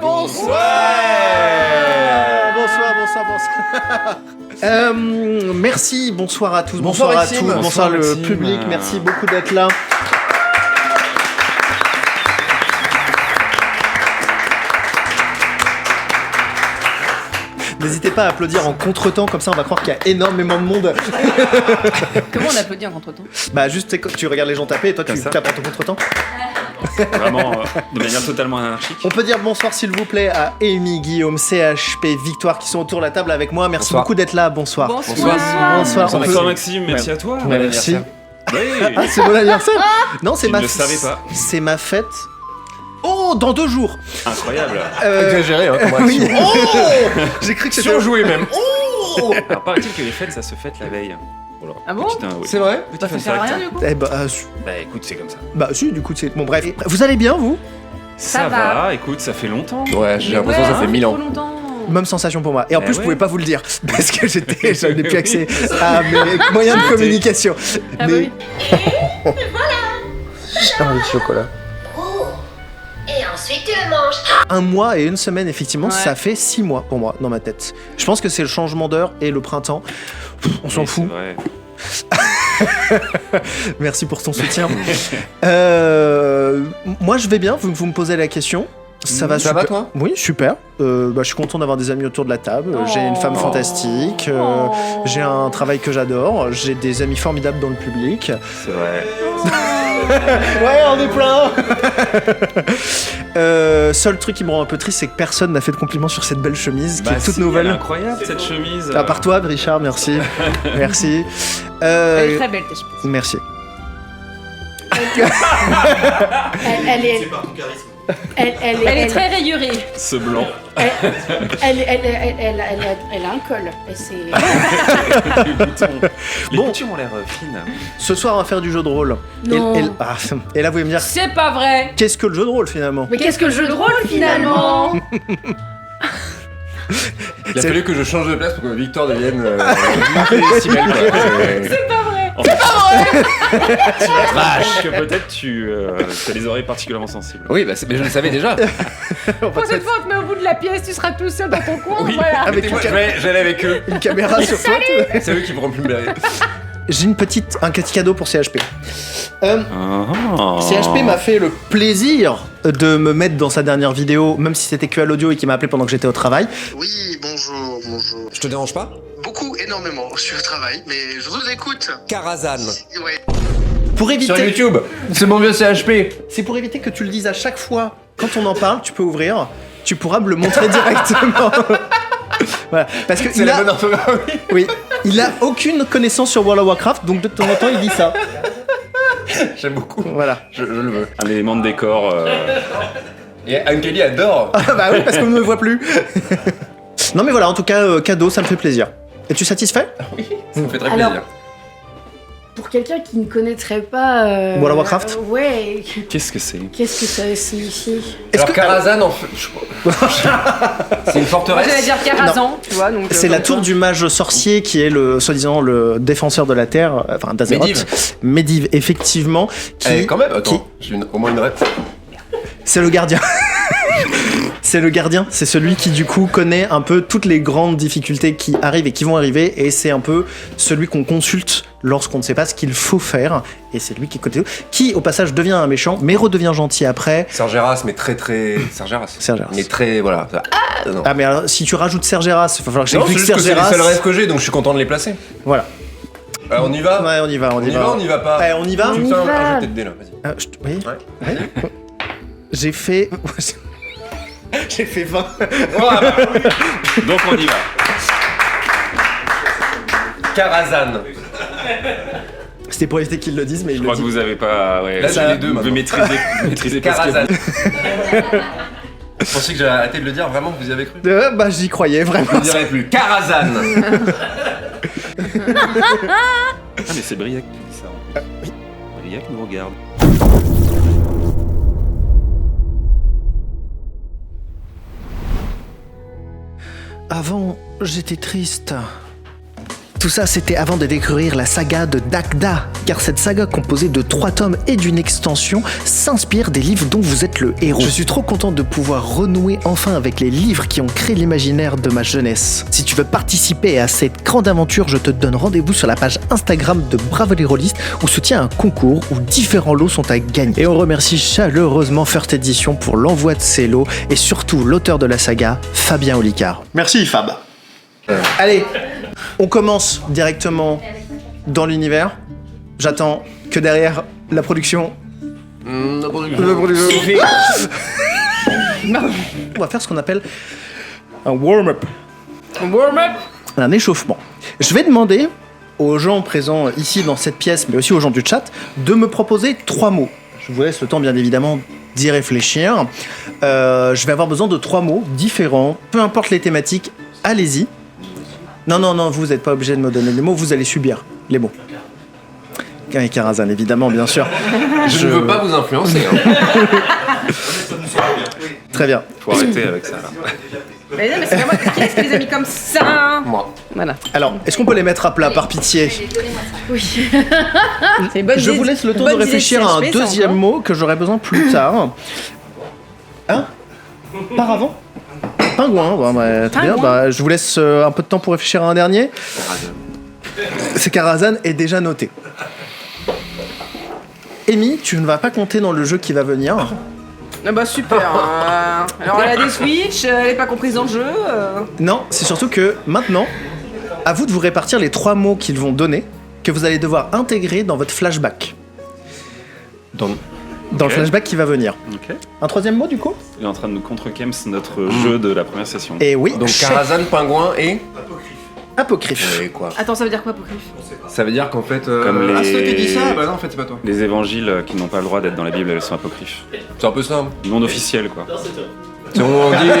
Bonsoir. Merci, bonsoir à tous, bonsoir à tous, bonsoir le public, merci beaucoup d'être là. N'hésitez pas à applaudir en contretemps, comme ça on va croire qu'il y a énormément de monde. Comment on applaudit en contretemps ? Bah juste tu regardes les gens taper et toi tu tapes en ton contretemps. Vraiment de manière totalement anarchique. On peut dire bonsoir s'il vous plaît à Amy, Guillaume, CHP, Victoire qui sont autour de la table avec moi. Merci beaucoup d'être là, bonsoir. Bonsoir Maxime, merci à toi. Merci. Oui. Ah c'est mon anniversaire. Non c'est Je ma ne le savais pas. C'est ma fête. Oh, dans 2 jours. Incroyable. Exagéré, hein, comme Oui. réaction. Oh, j'ai cru que c'était Surjoué même. Oh. Alors paraît-il que les fêtes ça se fête la veille. Voilà. Ah bon ? C'est vrai? Ça sert à rien du coup ? Eh bah, Bah écoute, c'est comme ça. bah si, du coup c'est bon bref. Vous allez bien vous ? Ça va, écoute, ça fait longtemps. Ouais, j'ai l'impression que ça fait 1000 ans. Même sensation pour moi. Et en plus, je ouais. pouvais pas vous le dire parce que je n'ai plus accès à mes moyens de communication. Ah bah oui. J'ai envie de chocolat. Et ensuite tu le manges. 1 mois et 1 semaine, effectivement, Ouais. ça fait 6 mois pour moi dans ma tête. Je pense que c'est le changement d'heure et le printemps. On s'en fout. Merci pour ton soutien. Moi, je vais bien. Vous me posez la question. Ça va Ça super. va, toi ? Oui, super. Je suis content d'avoir des amis autour de la table. J'ai une femme fantastique. J'ai un travail que j'adore. J'ai des amis formidables dans le public. C'est vrai. Ouais, on est plein. Seul truc qui me rend un peu triste, c'est que personne n'a fait de compliments sur cette belle chemise qui est toute Elle est nouvelle. incroyable cette chemise. À part toi, Richard, merci. Merci. Elle est très belle, ta chemise. Merci. Elle est. Elle Elle est très rayurée. Ce blanc. Elle a un col. Et c'est. Les boutons. Les Bon. boutons ont l'air fines. Ce soir, on va faire du jeu de rôle. Non. Et là, vous allez me dire, C'est pas vrai. qu'est-ce que le jeu de rôle finalement ? Mais qu'est-ce que le jeu de rôle finalement? Il a fallu que je change de place pour que Victor devienne décibel, quoi. Vache. Que peut-être tu as les oreilles particulièrement sensibles. Oui, bah, mais je le savais déjà. Prochaine fois, on te met au bout de la pièce, tu seras tout seul dans ton coin. Voilà. Avec Moi, j'allais avec eux. une caméra sur toi. C'est eux qui pourront plus me blairer. J'ai un petit cadeau pour CHP. Ah. CHP m'a fait le plaisir de me mettre dans sa dernière vidéo, même si c'était que à l'audio et qu'il m'a appelé pendant que j'étais au travail. Oui, bonjour. Je te dérange pas? Beaucoup, énormément. Je suis au travail, mais je vous écoute. Karazhan. Ouais. Pour éviter, Sur YouTube. C'est mon vieux CHP. c'est pour éviter que tu le dises à chaque fois quand on en parle. Tu peux ouvrir, tu pourras me le montrer directement. Voilà, parce que C'est la bonne orthographe. oui, il a aucune connaissance sur World of Warcraft, donc de temps en temps il dit ça. J'aime beaucoup. Voilà. Je le veux. Un élément de décor. Et Anne-Kelly adore. Ah bah oui, parce qu'on ne me voit plus. Non mais voilà, en tout cas, cadeau, ça me fait plaisir. Es-tu satisfait? Ça me fait très Alors, plaisir. Pour quelqu'un qui ne connaîtrait pas. World of Warcraft Ouais. Qu'est-ce que c'est? Qu'est-ce que ça signifie? Est-ce Alors que Karazhan, en fait, c'est une forteresse. J'allais dire Karazhan, tu vois. Donc, c'est la tour du mage sorcier qui est le soi-disant le défenseur de la Terre, enfin d'Azeroth. Medivh, effectivement. Qui, Eh, quand même, attends, qui- j'ai au moins une rep. c'est le gardien. C'est le gardien, c'est celui qui du coup connaît un peu toutes les grandes difficultés qui arrivent et qui vont arriver, et c'est un peu celui qu'on consulte lorsqu'on ne sait pas ce qu'il faut faire, et c'est lui qui au passage devient un méchant, mais redevient gentil après. Sergeras, mais très. Sergeras. Sergeras. Mais très. Voilà. Non. Ah mais alors, si tu rajoutes Sergeras, il va falloir que Non, c'est j'explique juste que c'est les Sergeras. seuls rêves que j'ai, donc je suis content de les placer. Voilà. On y va? Ouais, on y va. On y va pas? Ouais, on y va. Tu me y fais un va. jet de dés là, vas-y. Oui. Ouais. Oui. J'ai fait. J'ai fait 20. Donc on y va. Karazhan. C'était pour éviter qu'ils le disent, mais Je ils crois le que disent. vous avez pas. Ouais, Là, j'ai les deux, Vous maintenant. maîtrisez pas ce qu'il y a. Karazhan. Vous pensiez que j'allais arrêter de le dire, vraiment, vous y avez cru? Bah j'y croyais Je vraiment. ne dirai plus. Karazhan. Ah mais c'est Briac qui dit ça. Oui. Briac nous regarde. Avant, j'étais triste. Tout ça, c'était avant de découvrir la saga de Dagda, car cette saga composée de 3 tomes et d'une extension s'inspire des livres dont vous êtes le héros. Je suis trop content de pouvoir renouer enfin avec les livres qui ont créé l'imaginaire de ma jeunesse. Si tu veux participer à cette grande aventure, je te donne rendez-vous sur la page Instagram de Bravo les Rôlistes où se tient un concours où différents lots sont à gagner. Et on remercie chaleureusement First Edition pour l'envoi de ces lots et surtout l'auteur de la saga, Fabien Olicard. Merci Fab. Allez, on commence directement dans l'univers. J'attends que derrière la production. On va faire ce qu'on appelle un warm-up. Un échauffement. Je vais demander aux gens présents ici dans cette pièce, mais aussi aux gens du chat, de me proposer 3 mots. Je vous laisse le temps, bien évidemment, d'y réfléchir. Je vais avoir besoin de 3 mots différents, peu importe les thématiques, allez-y. Non, vous n'êtes pas obligé de me donner les mots, vous allez subir les mots. Avec Karazhan, évidemment, bien sûr. Je ne veux pas vous influencer. Très bien. Faut arrêter avec ça, là. Mais non, mais c'est pas moi. Qui est-ce qui les a mis comme ça? Moi. Voilà. Alors, est-ce qu'on peut les mettre à plat, par pitié? Oui. C'est une bonne Je idée- vous laisse le temps bonne de idée réfléchir à un CHP, ça, deuxième encore. mot que j'aurai besoin plus tard. Hein? Par avant? Pingouin, bon, bah, très bien. Pingouin. Bah, je vous laisse un peu de temps pour réfléchir à un dernier. C'est Karazhan est déjà noté. Amy, tu ne vas pas compter dans le jeu qui va venir. Ah bah super. Alors elle a des Switch, elle est pas comprise dans le jeu. Non, c'est surtout que maintenant, à vous de vous répartir les 3 mots qu'ils vont donner, que vous allez devoir intégrer dans votre flashback. Dans le flashback qui va venir. Ok. Un 3e mot du coup? Il est en train de nous contre-kems notre jeu de la première session. Et oui, Donc Karazhan, pingouin et... apocryphe. Et quoi? Attends, ça veut dire quoi, Apocryphe? Ça veut dire qu'en fait... Comme les- Ah, c'est toi qui dis ça? Bah non, en fait, c'est pas toi. Les évangiles qui n'ont pas le droit d'être dans la Bible, elles sont apocryphes. C'est un peu ça. Hein. Non officielles, quoi. Si on dit...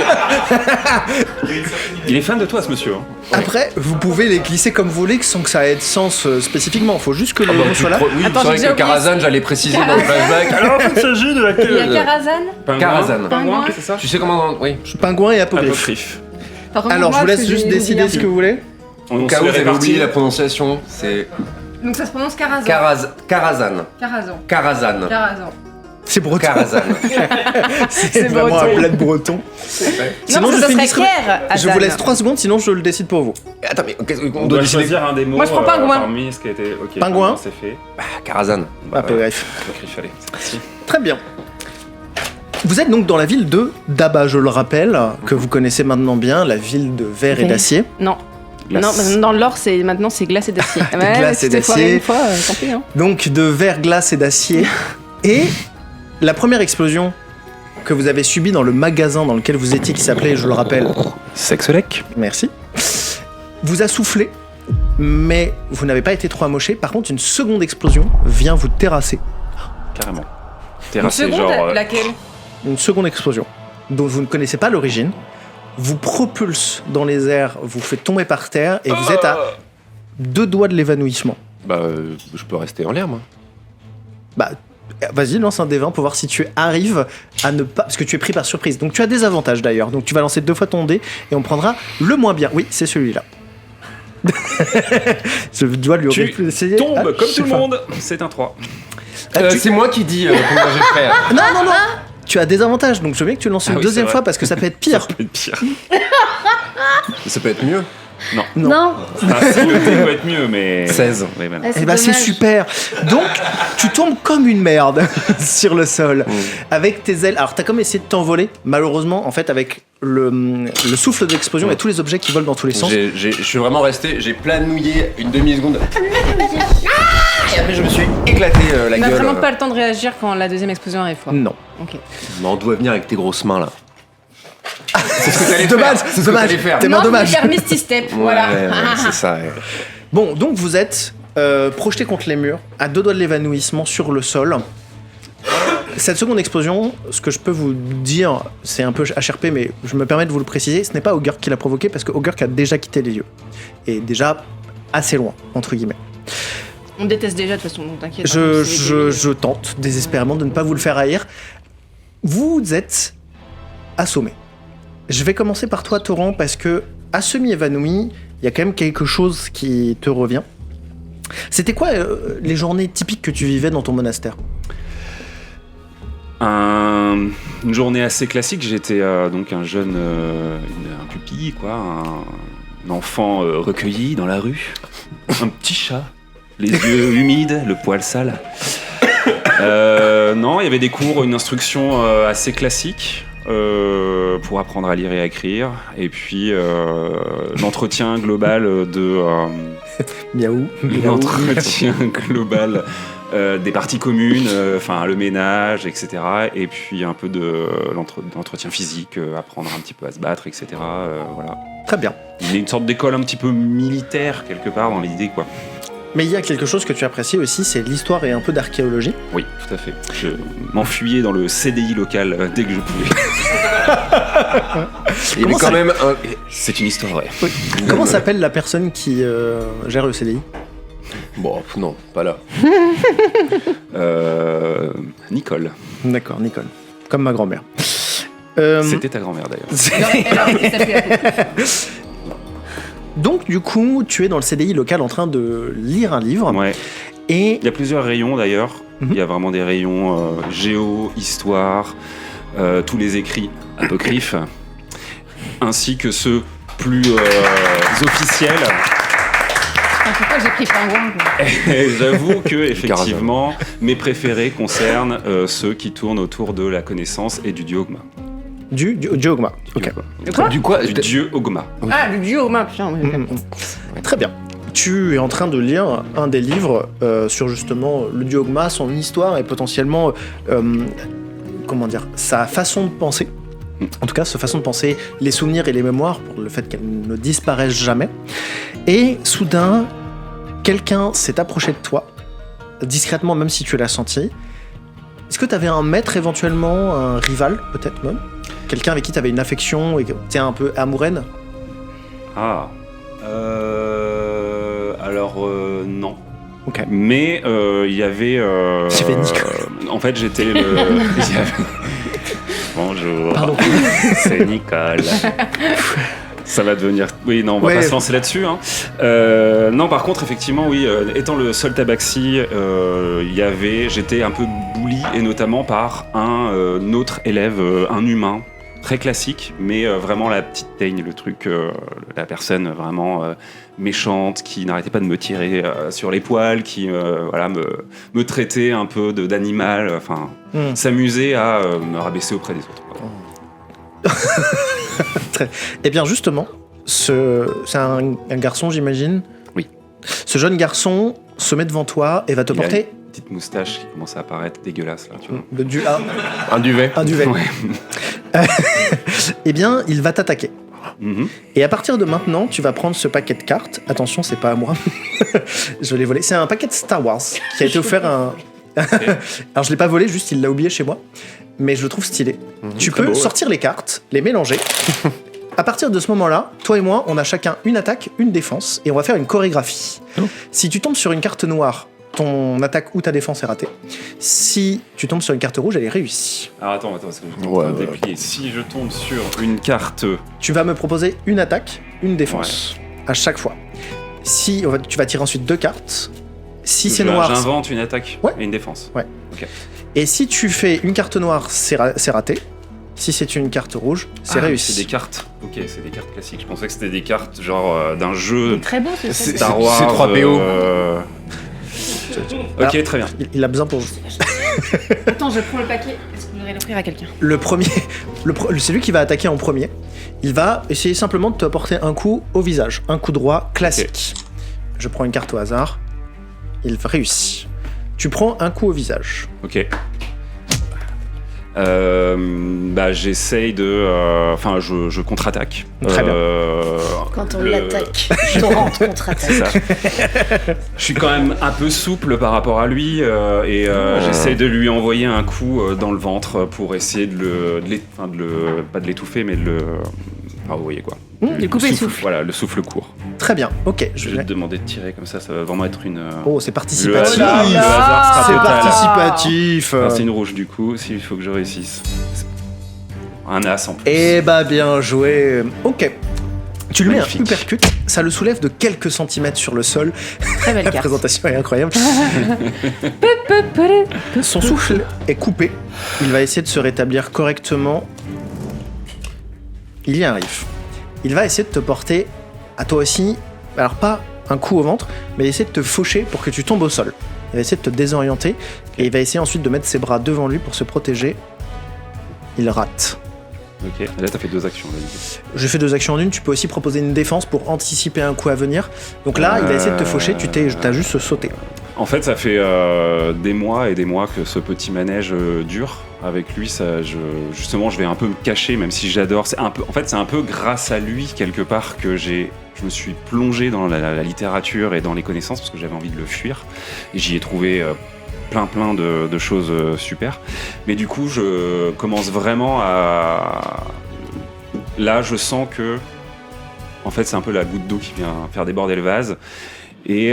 Il est fan de toi, ce monsieur. Hein. Après, vous pouvez les glisser comme vous voulez sans que ça ait de sens spécifiquement. Faut juste que le mot soit là. Oui, Attends, c'est vrai j'ai que déjà oublié. Karazhan, j'allais préciser dans le flashback. Alors, en fait, il s'agit de Il y a Karazhan. Karazhan. Pingouin, c'est ça? Tu sais comment... Oui. Pingouin et apocryphe. Apocryphe. Alors, je vous laisse juste décider ce que vous voulez. On Au cas se où les vous avez répartit. oublié la prononciation, c'est... Donc ça se prononce Karazhan. Karazhan. Karazhan. Karazhan. Karazhan. C'est breton. Karazhan. C'est vraiment breton. un plat de breton. Sinon, Non, je ça fais une serait Ker. Je vous laisse 3 secondes, sinon je le décide pour vous. Attends, mais qu'est-ce qu'on On doit doit décider? choisir un des mots Moi, je prends pingouin. parmi ce qui a été... Ok, Pingouin. c'est fait. Ah, Karazhan. Bah, Apocryphe. Apocryphe, allez, c'est parti. Très bien. Vous êtes donc dans la ville de Daba, je le rappelle, que vous connaissez maintenant bien, la ville de verre et Ok. d'acier. Non. Glace. Non, dans l'or, c'est maintenant c'est glace et d'acier. Ouais, Glace et tu t'es foiré d'acier. Une fois, tant pis. Hein. Donc de verre, glace et d'acier. Et la première explosion que vous avez subie dans le magasin dans lequel vous étiez, qui s'appelait, je le rappelle, Sexolec. merci, vous a soufflé, mais vous n'avez pas été trop amoché. Par contre, une seconde explosion vient vous terrasser. Carrément. Une Terrassé, seconde, genre... laquelle? Une seconde explosion dont vous ne connaissez pas l'origine, vous propulse dans les airs, vous fait tomber par terre et vous êtes à 2 doigts de l'évanouissement. Bah, je peux rester en l'air, moi. Bah, vas-y, lance un D20 pour voir si tu arrives à ne pas... Parce que tu es pris par surprise. Donc tu as des avantages d'ailleurs. Donc tu vas lancer 2 fois ton dé et on prendra le moins bien. Oui, c'est celui-là. Je dois lui Tu essayer. Tombe Ah, comme je sais tout le pas. monde. C'est un 3. C'est moi qui dis combien j'ai fait. Non. Tu as des avantages. Donc je veux bien que tu lances une Ah oui, deuxième c'est fois vrai. parce que ça peut être pire. Ça peut être pire. Ça peut être mieux. Non. Non. Enfin, si, le dé peut être mieux, mais... 16. Oui, voilà. Ah, Eh bah c'est dommage. super. Donc tu tombes comme une merde sur le sol avec tes ailes. Alors t'as comme essayé de t'envoler. Malheureusement, en fait, avec le souffle de l'explosion et tous les objets qui volent dans tous les sens. Je suis vraiment resté, j'ai planouillé une demi-seconde. Et après je me suis éclaté la On n'a gueule. vraiment pas le temps de réagir quand la deuxième explosion arrive. Quoi. Non. Ok. Mais on doit venir avec tes grosses mains là. C'est ce que t'allais Dommage, faire. C'est ce que dommage. t'allais faire. T'es Non, dommage. je vais faire Misty Step. Ouais, Voilà. ouais, c'est ça. Ouais. Bon, donc vous êtes projeté contre les murs, à 2 doigts de l'évanouissement sur le sol. Cette seconde explosion, ce que je peux vous dire, c'est un peu HRP, mais je me permets de vous le préciser, ce n'est pas Ogurk qui l'a provoqué, parce que Ogurk a déjà quitté les lieux. Et déjà assez loin, entre guillemets. On déteste déjà de toute façon, donc t'inquiète. hein, Je tente désespérément de ne pas vous le faire haïr. Vous êtes assommé. Je vais commencer par toi, Torrent, parce que à semi-évanoui, il y a quand même quelque chose qui te revient. C'était quoi les journées typiques que tu vivais dans ton monastère ? Une journée assez classique, j'étais donc un jeune, un pupille, quoi, un enfant recueilli dans la rue, un petit chat, les yeux humides, le poil sale. Non, il y avait des cours, une instruction assez classique pour apprendre à lire et à écrire, et puis l'entretien global de... Miaou. L'entretien global des parties communes, enfin le ménage, etc. Et puis un peu de l'entretien physique, apprendre un petit peu à se battre, etc. Voilà. Très bien. Il y a une sorte d'école un petit peu militaire quelque part dans l'idée, quoi. Mais il y a quelque chose que tu apprécies aussi, c'est l'histoire et un peu d'archéologie. Oui, tout à fait. Je m'enfuyais dans le CDI local dès que je pouvais. Il y avait quand même un... C'est une histoire vraie. Oui. Comment s'appelle la personne qui gère le CDI ? Bon, non, pas là. Nicole. D'accord, Nicole. Comme ma grand-mère. C'était ta grand-mère d'ailleurs. Donc du coup, tu es dans le CDI local en train de lire un livre. Ouais. Et il y a plusieurs rayons d'ailleurs. Il y a vraiment des rayons géo, histoire, tous les écrits apocryphes, ainsi que ceux plus officiels. Pourquoi j'ai pris pingouin quoi. Et j'avoue que effectivement, mes préférés concernent ceux qui tournent autour de la connaissance et du dieu Ogma. Du dieu Ogma. Ok. Du quoi ? Du dieu Ogma. Ah, le dieu aux mains, putain. Très bien. Tu es en train de lire un des livres sur justement le dieu Ogma, son histoire et potentiellement, comment dire, sa façon de penser. En tout cas, sa façon de penser les souvenirs et les mémoires pour le fait qu'elles ne disparaissent jamais. Et soudain, quelqu'un s'est approché de toi, discrètement, même si tu l'as senti. Est-ce que tu avais un maître éventuellement, un rival peut-être même ? Quelqu'un avec qui tu avais une affection et que tu es un peu amoureuse ? Ah. Alors, non. Ok. Mais il y avait. J'avais Nicole. En fait, j'étais le. il y avait- Bonjour. Pardon. C'est Nicole. Ça va devenir. Oui, non, on va Ouais. pas se lancer là-dessus. Hein. Non, par contre, effectivement, oui, étant le seul tabaxi, j'étais un peu bully, et notamment par un autre élève, un humain, très classique, mais vraiment la petite teigne, le truc, la personne vraiment méchante, qui n'arrêtait pas de me tirer sur les poils, qui voilà, me traitait un peu d'animal, enfin, s'amusait à me rabaisser auprès des autres. Eh bien justement, c'est un garçon, j'imagine. Oui. Ce jeune garçon se met devant toi et va te Il a porter une petite moustache qui commence à apparaître dégueulasse là, tu vois. Un duvet. Un duvet. Ouais. Eh bien, il va t'attaquer. Mhm. Et à partir de maintenant, tu vas prendre ce paquet de cartes. Attention, c'est pas à moi. Je l'ai volé. C'est un paquet de Star Wars qui a été offert à un... Alors je l'ai pas volé, juste il l'a oublié chez moi. Mais je le trouve stylé. Tu peux sortir les cartes, les mélanger. À partir de ce moment-là, toi et moi, on a chacun une attaque, une défense, et on va faire une chorégraphie. Si tu tombes sur une carte noire, ton attaque ou ta défense est ratée. Si tu tombes sur une carte rouge, elle est réussie. Alors attends, parce que je suis en train de déplier. Si je tombe sur une carte... Tu vas me proposer une attaque, une défense, à chaque fois. Si tu vas tirer ensuite 2 cartes. Si c'est noir... J'invente une attaque et une défense. Ouais. Ok. Et si tu fais une carte noire, c'est raté. Si c'est une carte rouge, c'est réussi. C'est des cartes. Ok, c'est des cartes classiques. Je pensais que c'était des cartes genre d'un jeu Très beau ce set. Star Wars. C'est 3PO. Ok, très bien. Il a besoin pour... Attends, je prends le paquet. Est-ce qu'on devrait l'offrir à quelqu'un ? Le premier, c'est lui qui va attaquer en premier. Il va essayer simplement de te apporter un coup au visage, un coup droit classique. Okay. Je prends une carte au hasard. Il réussit. Tu prends un coup au visage. Ok. J'essaye de... Enfin, je contre-attaque. Très bien. Quand on l'attaque, je rentre contre-attaque. C'est ça. Je suis quand même un peu souple par rapport à lui j'essaye de lui envoyer un coup dans le ventre pour essayer pas de l'étouffer, mais de le... Enfin, vous voyez quoi. De couper le souffle. Voilà, le souffle court. Très bien, ok. Je vais te demander de tirer comme ça va vraiment être une... Oh, c'est participatif. Le hasard sera c'est total. participatif. C'est une rouge du coup, s'il faut que je réussisse. Un as en plus. Eh bah bien joué. Ok. Tu lui mets un Magnifique. uppercut, ça le soulève de quelques centimètres sur le sol. Très belle La carte. présentation est incroyable. Son souffle est coupé. Il va essayer de se rétablir correctement. Il y arrive. Il va essayer de te porter à toi aussi, alors pas un coup au ventre, mais essayer de te faucher pour que tu tombes au sol. Il va essayer de te désorienter et il va essayer ensuite de mettre ses bras devant lui pour se protéger. Il rate. Ok, et là t'as fait 2 actions. Là, J'ai fait 2 actions en une, tu peux aussi proposer une défense pour anticiper un coup à venir. Donc là, il va essayer de te faucher, t'as juste sauté. En fait, ça fait des mois et des mois que ce petit manège dure. Avec lui, justement, je vais un peu me cacher, même si j'adore. C'est un peu grâce à lui, quelque part, que je me suis plongé dans la littérature et dans les connaissances, parce que j'avais envie de le fuir. Et j'y ai trouvé plein de choses super. Mais du coup, je commence vraiment à... Là, je sens que... En fait, c'est un peu la goutte d'eau qui vient faire déborder le vase. Et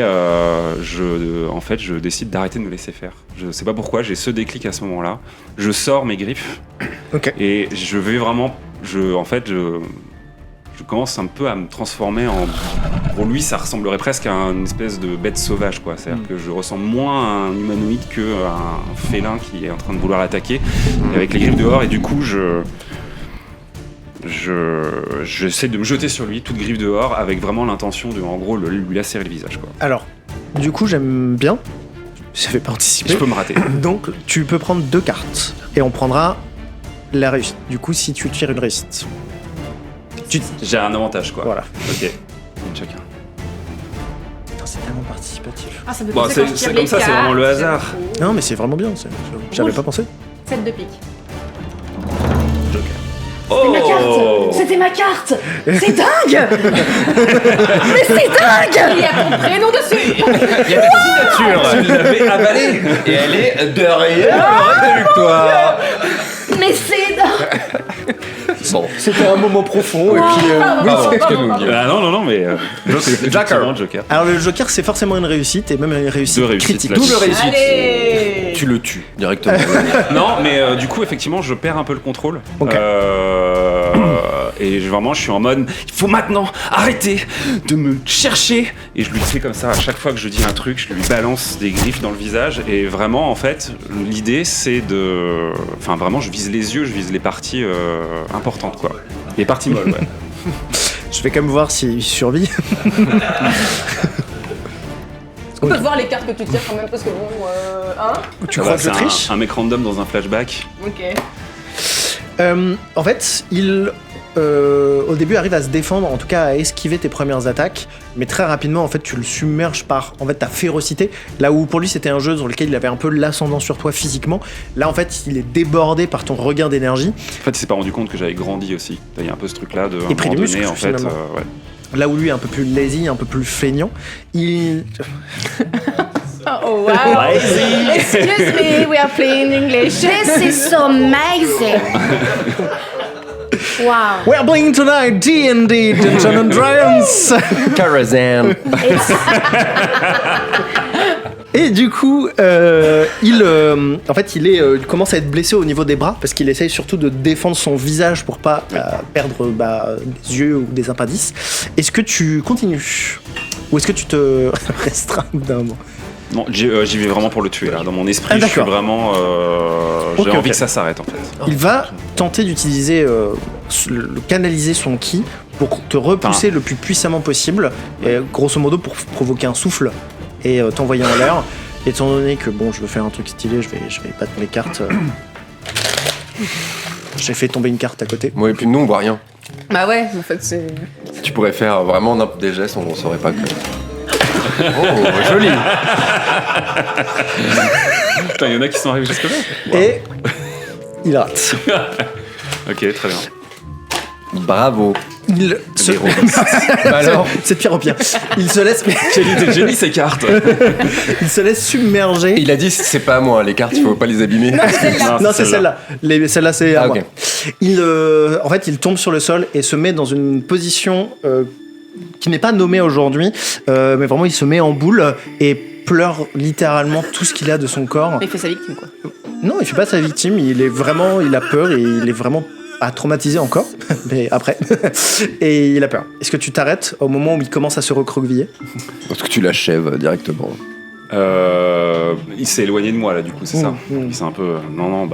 je décide d'arrêter de me laisser faire. Je sais pas pourquoi, j'ai ce déclic à ce moment-là. Je sors mes griffes et je vais vraiment... Je commence un peu à me transformer en... Pour lui, ça ressemblerait presque à une espèce de bête sauvage, quoi. C'est-à-dire que je ressemble moins à un humanoïde qu'à un félin qui est en train de vouloir l'attaquer, avec les griffes dehors, et du coup, j'essaie de me jeter sur lui, toute griffe dehors, avec vraiment l'intention de, en gros, lui lacérer le visage, quoi. Alors, du coup, j'aime bien. Je vais pas anticiper. Je peux me rater. Donc, tu peux prendre 2 cartes et on prendra la réussite. Du coup, si tu tires une réussite. J'ai un avantage, quoi. Voilà. Ok. Une chacun. Putain, c'est tellement participatif. Ah, ça me fait Bon, penser quand je c'est tire comme les ça, c'est cartes. vraiment le hasard. Non, mais c'est vraiment bien. J'avais pas pensé. 7 de pique. Oh Ma carte. C'était ma carte. C'est dingue. Mais c'est dingue. Il y a ton prénom dessus. Il y a ta signature. Tu l'avais avalé. Et elle est derrière le reste de victoire. Mais c'est dingue. Bon. C'était un moment profond. Et Wow. puis, Oui, c'est ce que nous dit. Ah non, mais... Joker. Joker. Alors, le Joker, c'est forcément une réussite et même une réussite 2 réussites, critique. là. Double réussite. Allez. Tu le tues directement. Non, mais du coup, effectivement, je perds un peu le contrôle. Ok. Et vraiment, je suis en mode, il faut maintenant arrêter de me chercher. Et je lui fais comme ça, à chaque fois que je dis un truc, je lui balance des griffes dans le visage. Et vraiment, en fait, l'idée, c'est de... Enfin, vraiment, je vise les yeux, je vise les parties importantes, quoi. Les parties molles, ouais. Je vais quand même voir s'il survit. On peut voir les cartes que tu tires quand même, parce que bon, hein. Tu crois que je C'est triche un mec random dans un flashback. Ok. En fait, il au début arrive à se défendre, en tout cas à esquiver tes premières attaques, mais très rapidement en fait tu le submerges par en fait ta férocité. Là où pour lui c'était un jeu sur lequel il avait un peu l'ascendant sur toi physiquement, là en fait il est débordé par ton regain d'énergie. En fait, il s'est pas rendu compte que j'avais grandi aussi. Il y a un peu ce truc-là de... Et pris du muscle, en fait, finalement. ouais. Là où lui est un peu plus lazy, un peu plus feignant, il... Oh wow. Excuse me, we are playing English. This is so amazing. Wow. We're playing tonight D&D Dungeons and Dragons. Karazhan. Et du coup, en fait, il commence à être blessé au niveau des bras parce qu'il essaye surtout de défendre son visage pour pas perdre des yeux ou des appendices. Est-ce que tu continues ou est-ce que tu te restreins d'un moment? Non, j'y vais vraiment pour le tuer là. Dans mon esprit, Ah, je suis d'accord. vraiment. J'ai Ok, envie ok. que ça s'arrête en fait. Il va tenter d'utiliser, canaliser son ki pour te repousser le plus puissamment possible, et, grosso modo pour provoquer un souffle et t'envoyer en l'air. Étant donné que bon, je veux faire un truc stylé, je vais battre mes cartes. J'ai fait tomber une carte à côté. Moi et puis nous on voit rien. Bah ouais, en fait, c'est. Tu pourrais faire vraiment des gestes, on saurait pas que. Oh, joli. Putain, il y en a qui sont arrivés jusque-là. Et il rate. Ok, très bien. Bravo. Il se... Bah alors C'est de pire en pire. Il se laisse, J'ai mis ces cartes. il se laisse submerger. Il a dit c'est pas à moi, les cartes, il faut pas les abîmer. Non, c'est celle-là. Celle-là, c'est à Ah, moi. ok. En fait, il tombe sur le sol et se met dans une position qui n'est pas nommée aujourd'hui, mais vraiment, il se met en boule et pleure littéralement tout ce qu'il a de son corps. Il fait sa victime, quoi. Non, il fait pas sa victime. Il a peur et il est vraiment traumatisé encore, mais après. Et il a peur. Est-ce que tu t'arrêtes au moment où il commence à se recroqueviller? Est-ce que tu l'achèves directement? Il s'est éloigné de moi là, du coup, c'est ça. C'est un peu. Non,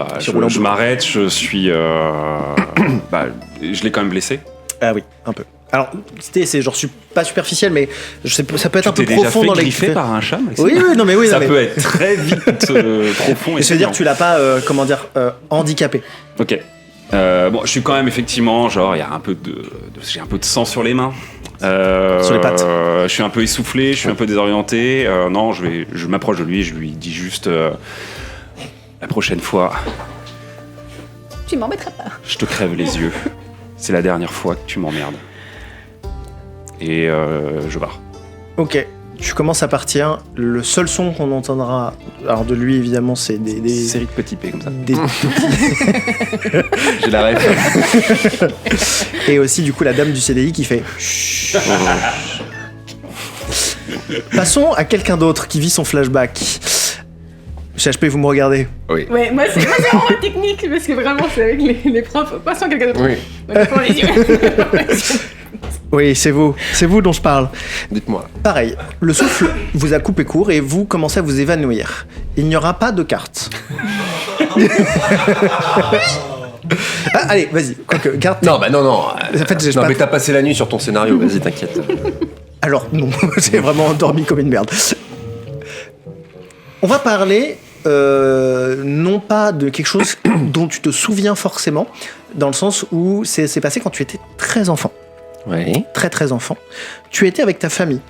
je m'arrête, je suis. Je l'ai quand même blessé. Ah oui, un peu. Alors, c'est genre pas superficiel, mais ça peut être un peu déjà profond fait dans les griffer par un chat, Maxime? Oui, non mais ça peut être très vite profond. Et c'est-à-dire que tu l'as pas, handicapé. Ok. Je suis quand même effectivement, genre, il y a j'ai un peu de sang sur les mains. Sur les pattes. Je suis un peu essoufflé, je suis un peu désorienté. Non, je m'approche de lui et je lui dis juste la prochaine fois, Tu m'embêteras pas. je te crève les yeux. C'est la dernière fois que tu m'emmerdes. Et je pars. Ok. Tu commences à partir. Le seul son qu'on entendra, alors de lui évidemment, c'est des série de petits P comme ça. Des J'ai la ref. Et aussi du coup la dame du CDI qui fait. Chut. Passons à quelqu'un d'autre qui vit son flashback. CHP, vous me regardez. Oui. Ouais, moi c'est vraiment technique parce que vraiment c'est avec les profs. Passons à quelqu'un d'autre. Oui. Donc, pour les yeux. Oui, c'est vous dont je parle. Dites-moi. Pareil, le souffle vous a coupé court et vous commencez à vous évanouir. Il n'y aura pas de carte. Allez, vas-y, quoique, garde. Non. En fait, j'ai non, pas- mais t'as passé la nuit sur ton scénario, vas-y, t'inquiète. Alors non, j'ai vraiment endormi comme une merde. On va parler non pas de quelque chose dont tu te souviens forcément, dans le sens où c'est passé quand tu étais très enfant. Oui. Très enfant. Tu étais avec ta famille,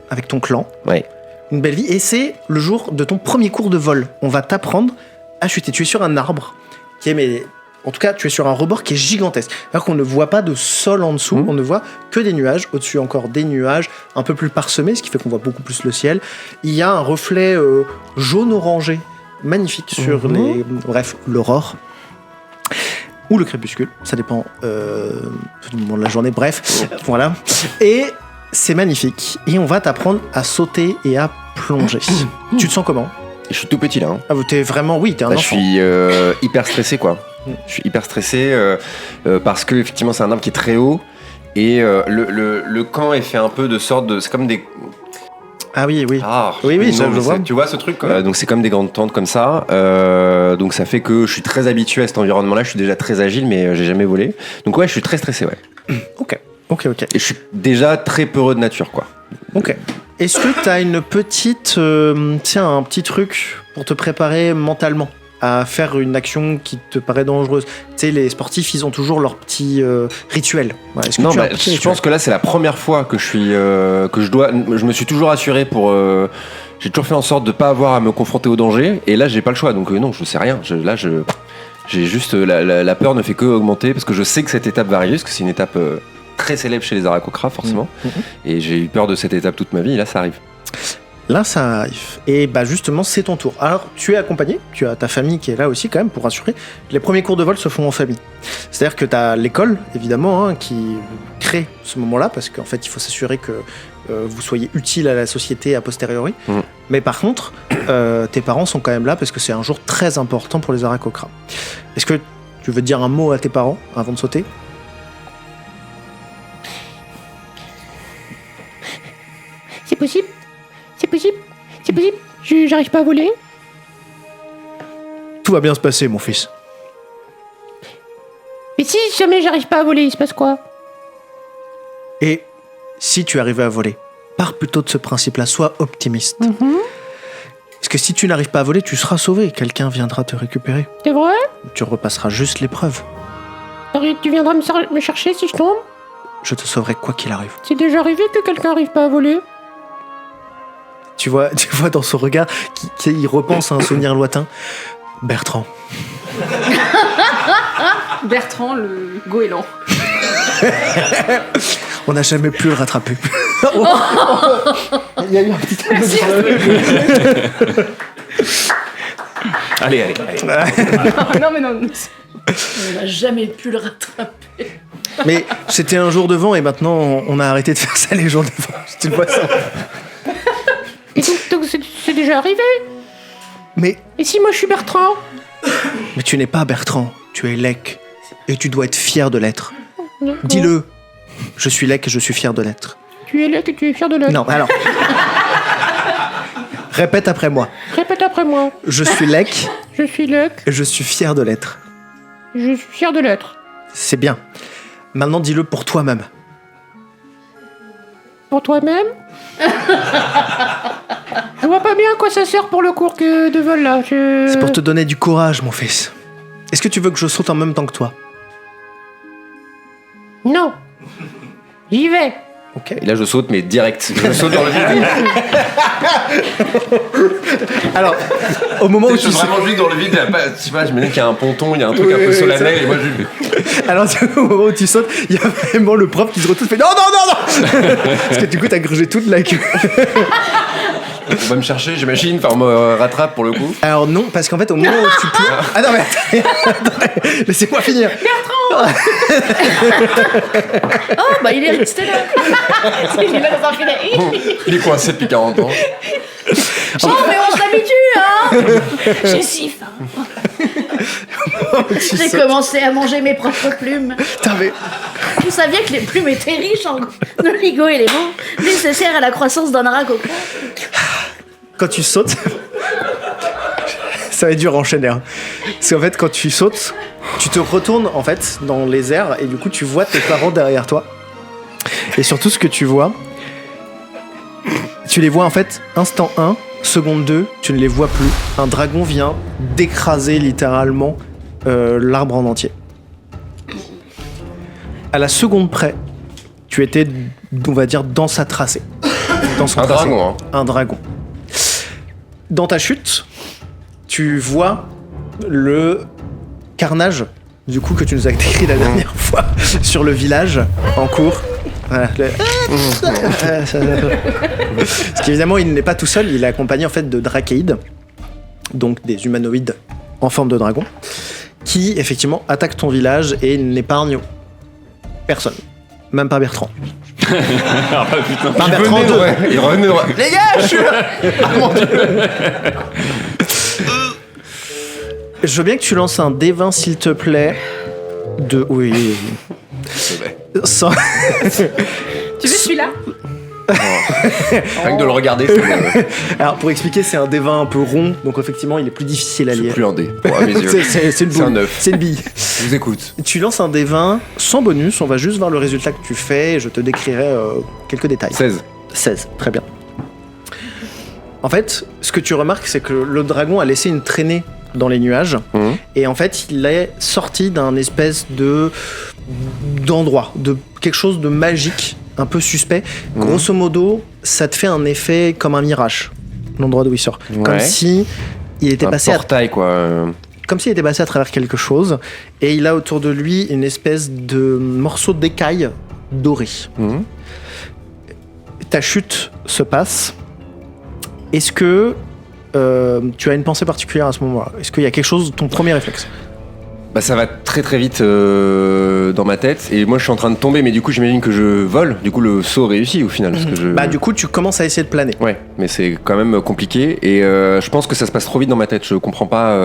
avec ton clan, Oui. une belle vie, et c'est le jour de ton premier cours de vol. On va t'apprendre à chuter. Tu es sur un arbre qui est, mais en tout cas, tu es sur un rebord qui est gigantesque. C'est-à-dire qu'on ne voit pas de sol en dessous, on ne voit que des nuages. Au-dessus, encore des nuages un peu plus parsemés, ce qui fait qu'on voit beaucoup plus le ciel. Il y a un reflet jaune-orangé magnifique sur l'aurore. Ou le crépuscule, ça dépend du moment de la journée, bref, voilà. Et c'est magnifique. Et on va t'apprendre à sauter et à plonger. Tu te sens comment? Je suis tout petit là. Hein. Ah, t'es vraiment, oui, t'es un Là, enfant. je suis hyper stressé quoi. Je suis hyper stressé parce que effectivement c'est un arbre qui est très haut et le camp est fait un peu de sorte de, c'est comme des. Ah oui. Ah, Oui, non, je mais vois. tu vois ce truc donc c'est comme des grandes tentes comme ça. Donc ça fait que je suis très habitué à cet environnement-là. Je suis déjà très agile, mais j'ai jamais volé. Donc ouais, je suis très stressé, ouais. Ok. Et je suis déjà très peureux de nature, quoi. Ok. Est-ce que t'as une petite, un petit truc pour te préparer mentalement à faire une action qui te paraît dangereuse? Tu sais, les sportifs, ils ont toujours leur petit rituel. Voilà. Est-ce que Non, tu as un bah, petit je rituel? pense que là c'est la première fois que je me suis toujours assuré pour. J'ai toujours fait en sorte de pas avoir à me confronter au danger. Et là, j'ai pas le choix. Donc non, je sais rien. J'ai juste la peur ne fait que augmenter parce que je sais que cette étape va arriver parce que c'est une étape très célèbre chez les Aarakocra forcément. Et j'ai eu peur de cette étape toute ma vie. Et là, ça arrive. Là, ça arrive. Et bah justement, c'est ton tour. Alors, tu es accompagné, tu as ta famille qui est là aussi quand même pour assurer. Les premiers cours de vol se font en famille. C'est-à-dire que tu as l'école, évidemment, hein, qui crée ce moment-là, parce qu'en fait, il faut s'assurer que vous soyez utile à la société a posteriori. Mais par contre, tes parents sont quand même là parce que c'est un jour très important pour les Aarakocra. Est-ce que tu veux dire un mot à tes parents avant de sauter? C'est possible? C'est possible? C'est possible? J'arrive pas à voler? Tout va bien se passer, mon fils. Mais si jamais j'arrive pas à voler, il se passe quoi? Et si tu arrivais à voler, pars plutôt de ce principe-là, sois optimiste. Parce que si tu n'arrives pas à voler, tu seras sauvé. Quelqu'un viendra te récupérer. C'est vrai? Tu repasseras juste l'épreuve. Tu viendras me chercher si je tombe? Je te sauverai quoi qu'il arrive. C'est déjà arrivé que quelqu'un arrive pas à voler? Tu vois dans son regard qu'il repense à un souvenir lointain. Bertrand. Bertrand, le goéland. On n'a jamais pu le rattraper. Il y a eu un petit Allez. Non, mais non. On n'a jamais pu le rattraper. Mais c'était un jour de vent et maintenant on a arrêté de faire ça les jours de vent. Tu le vois ça. Et donc c'est déjà arrivé? Mais Et si moi je suis Bertrand? tu n'es pas Bertrand, tu es Lek. Et tu dois être fier de l'être. Dis-le. Je suis Lek et je suis fier de l'être. Tu es Lek et tu es fier de l'être. Non, alors. Répète après moi. Répète après moi. Je suis Lek Je suis Lek. et je suis fier de l'être. Je suis fier de l'être. C'est bien. Maintenant, dis-le pour toi-même. Pour toi-même. Je vois pas bien à quoi ça sert pour le cours de vol là. C'est pour te donner du courage, mon fils. Est-ce que tu veux que je saute en même temps que toi? Non. J'y vais. Ok. Et là, je saute, mais direct. Je saute dans le vide. Alors, au moment où Je suis tu sautes... vraiment juste dans le vide. Je sais pas, je me dis qu'il y a un ponton, il y a un truc un peu solennel, et moi, Alors, au moment où tu sautes, il y a vraiment le prof qui se retourne et fait non, non, non, non. Parce que du coup, t'as grugé toute la queue. on va me chercher, j'imagine. Enfin, on me rattrape pour le coup. Alors non, parce qu'en fait, au moment où tu pleures... Ah non, mais attendez, laissez-moi finir. Oh bah il est resté là. Il est là dans un filet. Il est coincé depuis 40 ans. Oh mais on s'habitue hein. J'ai si faim. J'ai commencé à manger mes propres plumes. Putain, mais... Vous saviez que les plumes étaient riches en oligo-éléments nécessaires à la croissance d'un aragoco. Quand tu sautes... Ça va être dur à enchaîner. Hein. Parce qu'en fait, quand tu sautes, tu te retournes en fait dans les airs et du coup, tu vois tes parents derrière toi. Et surtout, ce que tu vois, tu les vois en fait instant 1, seconde 2, tu ne les vois plus. Un dragon vient d'écraser littéralement l'arbre en entier. À la seconde près, tu étais, on va dire, dans sa tracée. Dans son Un tracé. dragon, hein. Un dragon. Dans ta chute, tu vois le carnage, du coup, que tu nous as décrit la dernière fois sur le village en cours. Voilà, parce qu'évidemment, il n'est pas tout seul, il est accompagné en fait de drakéides, donc des humanoïdes en forme de dragon, qui effectivement attaquent ton village et n'épargnent personne, même pas Bertrand. Ah, putain. Pas Bertrand 2. Il revenait. Les gars, je suis là. Ah mon dieu. Je veux bien que tu lances un D20 s'il te plaît. De oui. Sans... Tu veux celui-là? Rien que de le regarder, c'est Alors pour expliquer, c'est un D20 un peu rond, donc effectivement il est plus difficile à lire. plus un dé. Pour à mes yeux. C'est une C'est un boule. 9. C'est une bille. Je vous écoute. Tu lances un D20 sans bonus, on va juste voir le résultat que tu fais et je te décrirai quelques détails. 16. 16, très bien. En fait, ce que tu remarques, c'est que le dragon a laissé une traînée dans les nuages et en fait, il est sorti d'un espèce d'endroit, de quelque chose de magique, un peu suspect. Grosso modo, ça te fait un effet comme un mirage, l'endroit d'où il sort. Ouais. Comme si il était Un passé à portail, quoi. comme s'il était passé à travers quelque chose, et il a autour de lui une espèce de morceau d'écaille doré. Ta chute se passe. Est-ce que tu as une pensée particulière à ce moment-là? Est-ce qu'il y a quelque chose, ton premier réflexe? Bah ça va très très vite dans ma tête et moi je suis en train de tomber mais du coup j'imagine que je vole, du coup le saut réussit au final parce que je... Bah du coup tu commences à essayer de planer. Ouais, mais c'est quand même compliqué et je pense que ça se passe trop vite dans ma tête. Je comprends pas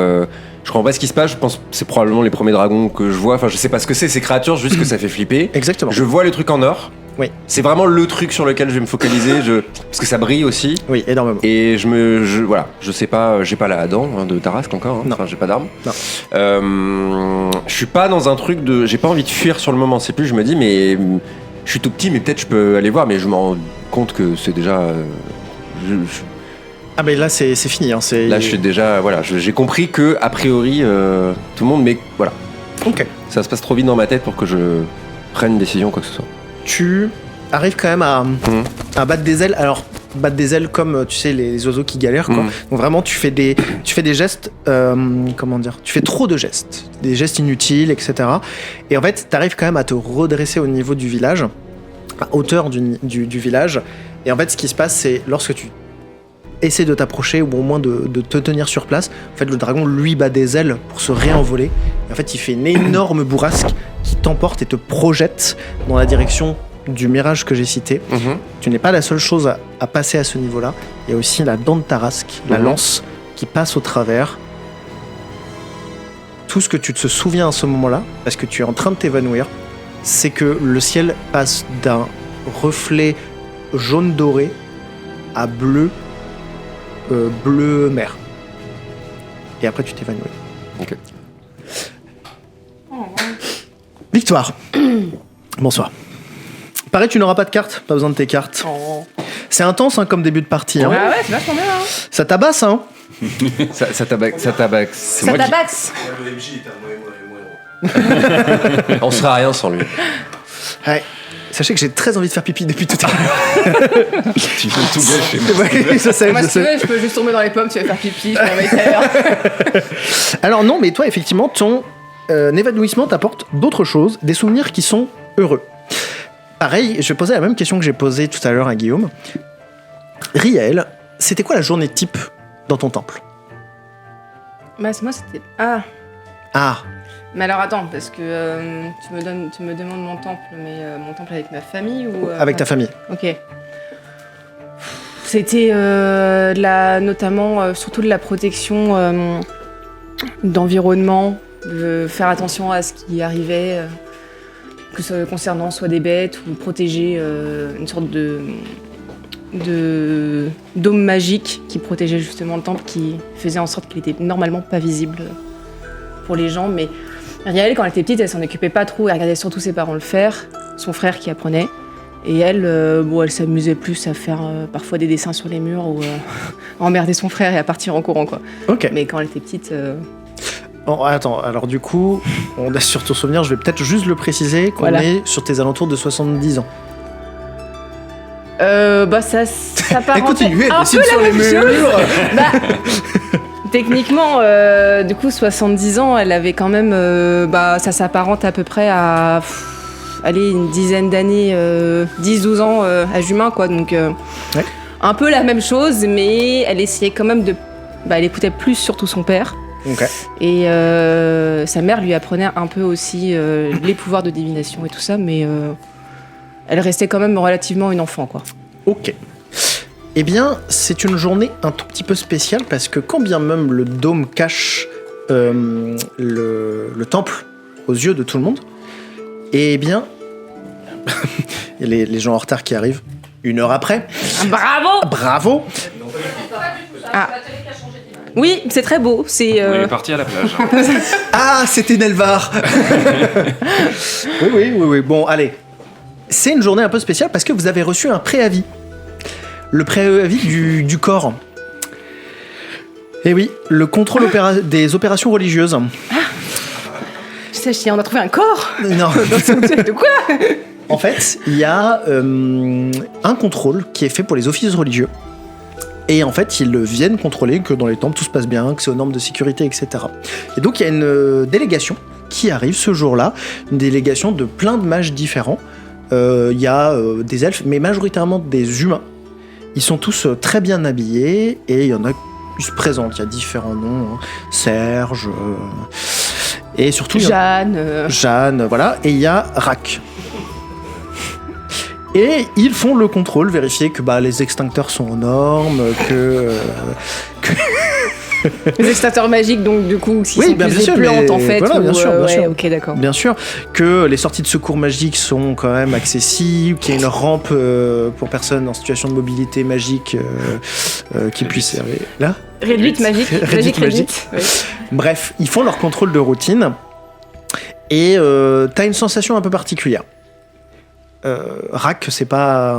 ce qui se passe. Je pense que c'est probablement les premiers dragons que je vois. Enfin, je sais pas ce que c'est ces créatures, juste que ça fait flipper. Exactement. Je vois les trucs en or. Oui. C'est vraiment le truc sur lequel je vais me focaliser. Parce que ça brille aussi. Oui, énormément. Et voilà, je sais pas, j'ai pas la dent de Tarasque encore. Non. Enfin, j'ai pas d'arme. Non. Je suis pas dans un truc de, j'ai pas envie de fuir sur le moment. C'est plus, je me dis mais je suis tout petit, mais peut-être je peux aller voir, mais je me rends compte que c'est déjà. Ah mais là c'est fini. Hein, Là je suis déjà, voilà, j'ai compris que a priori tout le monde, mais voilà. Ok. Ça se passe trop vite dans ma tête pour que je prenne une décision quoi que ce soit. Tu arrives quand même à battre des ailes. Alors battre des ailes comme tu sais les oiseaux qui galèrent quoi. Donc vraiment tu fais des gestes comment dire, tu fais trop de gestes, des gestes inutiles, etc. Et en fait t'arrives quand même à te redresser au niveau du village, à hauteur du village. Et en fait ce qui se passe c'est lorsque tu essaies de t'approcher ou au moins de te tenir sur place, en fait le dragon lui bat des ailes pour se réenvoler. Et en fait il fait une énorme bourrasque qui t'emporte et te projette dans la direction du mirage que j'ai cité. Tu n'es pas la seule chose à passer à ce niveau-là. Il y a aussi la dent de Tarasque, la lance qui passe au travers. tout ce que tu te souviens à ce moment-là, parce que tu es en train de t'évanouir, c'est que le ciel passe d'un reflet jaune doré à bleu, bleu mer. Et après, tu t'évanouis. Ok. Victoire. Bonsoir. Pareil, tu n'auras pas de carte, pas besoin de tes cartes. C'est intense comme début de partie. Hein. Ah ouais, c'est vachement bien. Hein. Ça tabasse, hein. Ça tabaxe. C'est Ça moi qui... tabaxe. On serait rien sans lui. Ouais. Sachez que j'ai très envie de faire pipi depuis tout à l'heure. Tu peux tout gâcher. Ouais, je sais, Moi, je si tu sais. veux, je peux juste tomber dans les pommes, tu vas faire pipi, je vais tout à l'heure. Alors non, mais toi, effectivement, ton évanouissement t'apporte d'autres choses, des souvenirs qui sont heureux. Pareil, je vais poser la même question que j'ai posée tout à l'heure à Guillaume. Riel, c'était quoi la journée type dans ton temple? Bah, moi, c'était. Ah. Ah, Mais alors attends, parce que tu me demandes mon temple, mais mon temple avec ma famille ou avec ta famille. Ok. C'était notamment surtout de la protection d'environnement, de faire attention à ce qui arrivait, que ce concernant soit des bêtes ou protéger une sorte de dôme magique qui protégeait justement le temple, qui faisait en sorte qu'il était normalement pas visible pour les gens, mais Riel, quand elle était petite, elle s'en occupait pas trop, elle regardait surtout ses parents le faire, son frère qui apprenait, et elle, elle s'amusait plus à faire parfois des dessins sur les murs ou à emmerder son frère et à partir en courant, quoi. Ok. Mais quand elle était petite... Bon, attends, alors du coup, on a sur ton souvenir, je vais peut-être juste le préciser, qu'on Voilà. est sur tes alentours de 70 ans. Ça Elle continue, elle un dessine peu sur la les même chose. murs. Techniquement, du coup, 70 ans, elle avait quand même... ça s'apparente à peu près à... allez, une dizaine d'années, 10-12 ans âge humain, quoi. Donc, Ouais. un peu la même chose, mais elle essayait quand même de... elle écoutait plus surtout son père. Ok. Et sa mère lui apprenait un peu aussi les pouvoirs de divination et tout ça, mais elle restait quand même relativement une enfant, quoi. Ok. Eh bien, c'est une journée un tout petit peu spéciale parce que quand bien même le dôme cache le temple aux yeux de tout le monde, eh bien, il y a les gens en retard qui arrivent 1 heure après. Bravo! Bravo! Ah. Oui, c'est très beau. C'est. On est parti à la plage. Ah, c'était Nelvar. Oui. Bon, allez. C'est une journée un peu spéciale parce que vous avez reçu un préavis. Le préavis du corps. Eh oui, le contrôle des opérations religieuses. Je sais, on a trouvé un corps. Non. De quoi? En fait, il y a un contrôle qui est fait pour les offices religieux. Et en fait, ils viennent contrôler que dans les temples, tout se passe bien, que c'est aux normes de sécurité, etc. Et donc, il y a une délégation qui arrive ce jour-là, une délégation de plein de mages différents. Il y a des elfes, mais majoritairement des humains. Ils sont tous très bien habillés, et il y en a qui se présentent. Il y a différents noms, hein. Serge, et surtout... Jeanne, voilà. Et il y a Rak. Et ils font le contrôle, vérifier que les extincteurs sont aux normes, que Les extincteurs magiques, donc du coup, s'ils Oui, sont bien plus sûr, épluantes, mais en fait. voilà, bien sûr, bien sûr. Ok, d'accord. bien sûr, que les sorties de secours magiques sont quand même accessibles, qu'il y a une rampe pour personnes en situation de mobilité magique qui puisse servir. Là, Réduite magique. Réduite magique. Bref, ils font leur contrôle de routine et t'as une sensation un peu particulière. Rak, c'est pas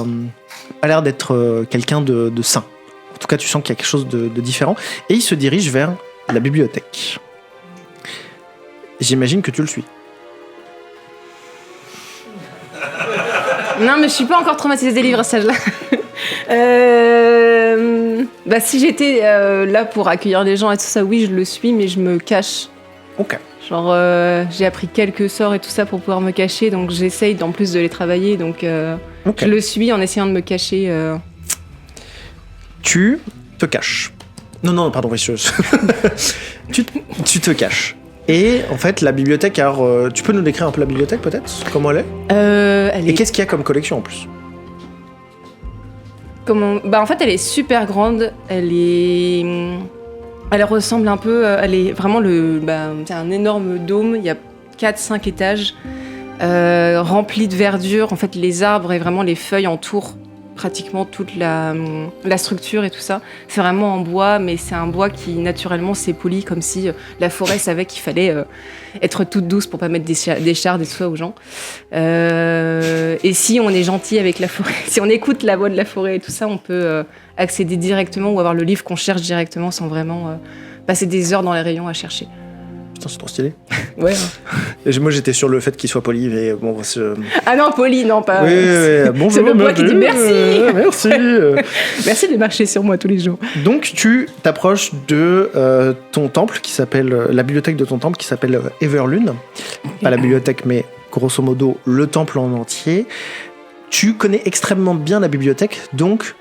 l'air d'être quelqu'un de sain. En tout cas, tu sens qu'il y a quelque chose de différent. Et il se dirige vers la bibliothèque. J'imagine que tu le suis. Non, mais je suis pas encore traumatisée des livres à cet âge-là. Si j'étais là pour accueillir les gens et tout ça, oui, je le suis, mais je me cache. Ok. Genre, j'ai appris quelques sorts et tout ça pour pouvoir me cacher, donc j'essaye en plus de les travailler, donc Ok. je le suis en essayant de me cacher. Tu te caches. Non, pardon, oui, tu te caches. Et en fait, la bibliothèque, alors, tu peux nous décrire un peu la bibliothèque peut-être? Comment elle est? Elle Et est... qu'est-ce qu'il y a comme collection en plus? En fait, elle est super grande. Elle est... Elle ressemble un peu, elle est vraiment c'est un énorme dôme, il y a 4-5 étages, rempli de verdure. En fait, les arbres et vraiment les feuilles entourent pratiquement toute la structure et tout ça. C'est vraiment en bois, mais c'est un bois qui naturellement s'est poli, comme si la forêt savait qu'il fallait être toute douce pour pas mettre des chardes et tout ça aux gens. Et si on est gentil avec la forêt, si on écoute la voix de la forêt et tout ça, on peut accéder directement ou avoir le livre qu'on cherche directement sans vraiment passer des heures dans les rayons à chercher. Putain, c'est trop stylé. Ouais. Et moi, j'étais sur le fait qu'il soit poli, mais bon, Ah non, poli, non, pas. Oui, bonjour. C'est le bois qui dit merci. Merci. Merci de marcher sur moi tous les jours. Donc, tu t'approches de ton temple qui s'appelle, la bibliothèque de ton temple qui s'appelle Everlune. Pas la bibliothèque, mais grosso modo, le temple en entier. Tu connais extrêmement bien la bibliothèque, donc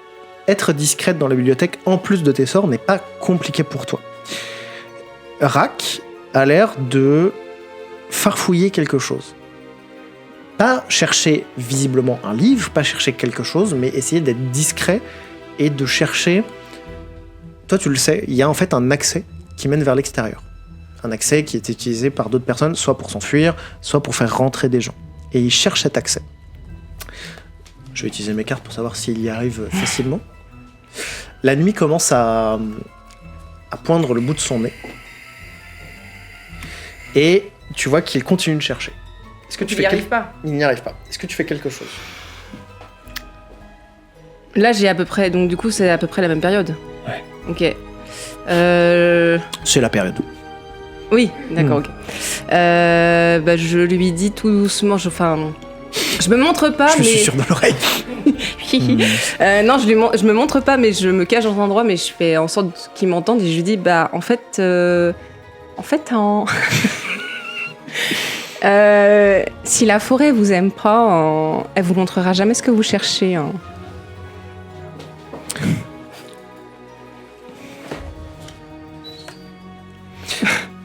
être discrète dans la bibliothèque, en plus de tes sorts, n'est pas compliqué pour toi. Rak a l'air de farfouiller quelque chose. Pas chercher visiblement un livre, pas chercher quelque chose, mais essayer d'être discret et de chercher... Toi, tu le sais, il y a en fait un accès qui mène vers l'extérieur. Un accès qui est utilisé par d'autres personnes, soit pour s'enfuir, soit pour faire rentrer des gens. Et il cherche cet accès. Je vais utiliser mes cartes pour savoir s'il y arrive facilement. La nuit commence à poindre le bout de son nez. Et tu vois qu'il continue de chercher. Est-ce que tu fais pas. Il n'y arrive pas. Est-ce que tu fais quelque chose? Là, j'ai à peu près... Donc, du coup, c'est à peu près la même période. Ouais. Ok. C'est la période. Oui, d'accord, ok. Je lui dis tout doucement... Je me montre pas, Je mais... me suis sûr dans l'oreille. Non, je me montre pas, mais je me cache dans un endroit, mais je fais en sorte qu'il m'entende et je lui dis, en fait, si la forêt vous aime pas, elle vous montrera jamais ce que vous cherchez. Hein.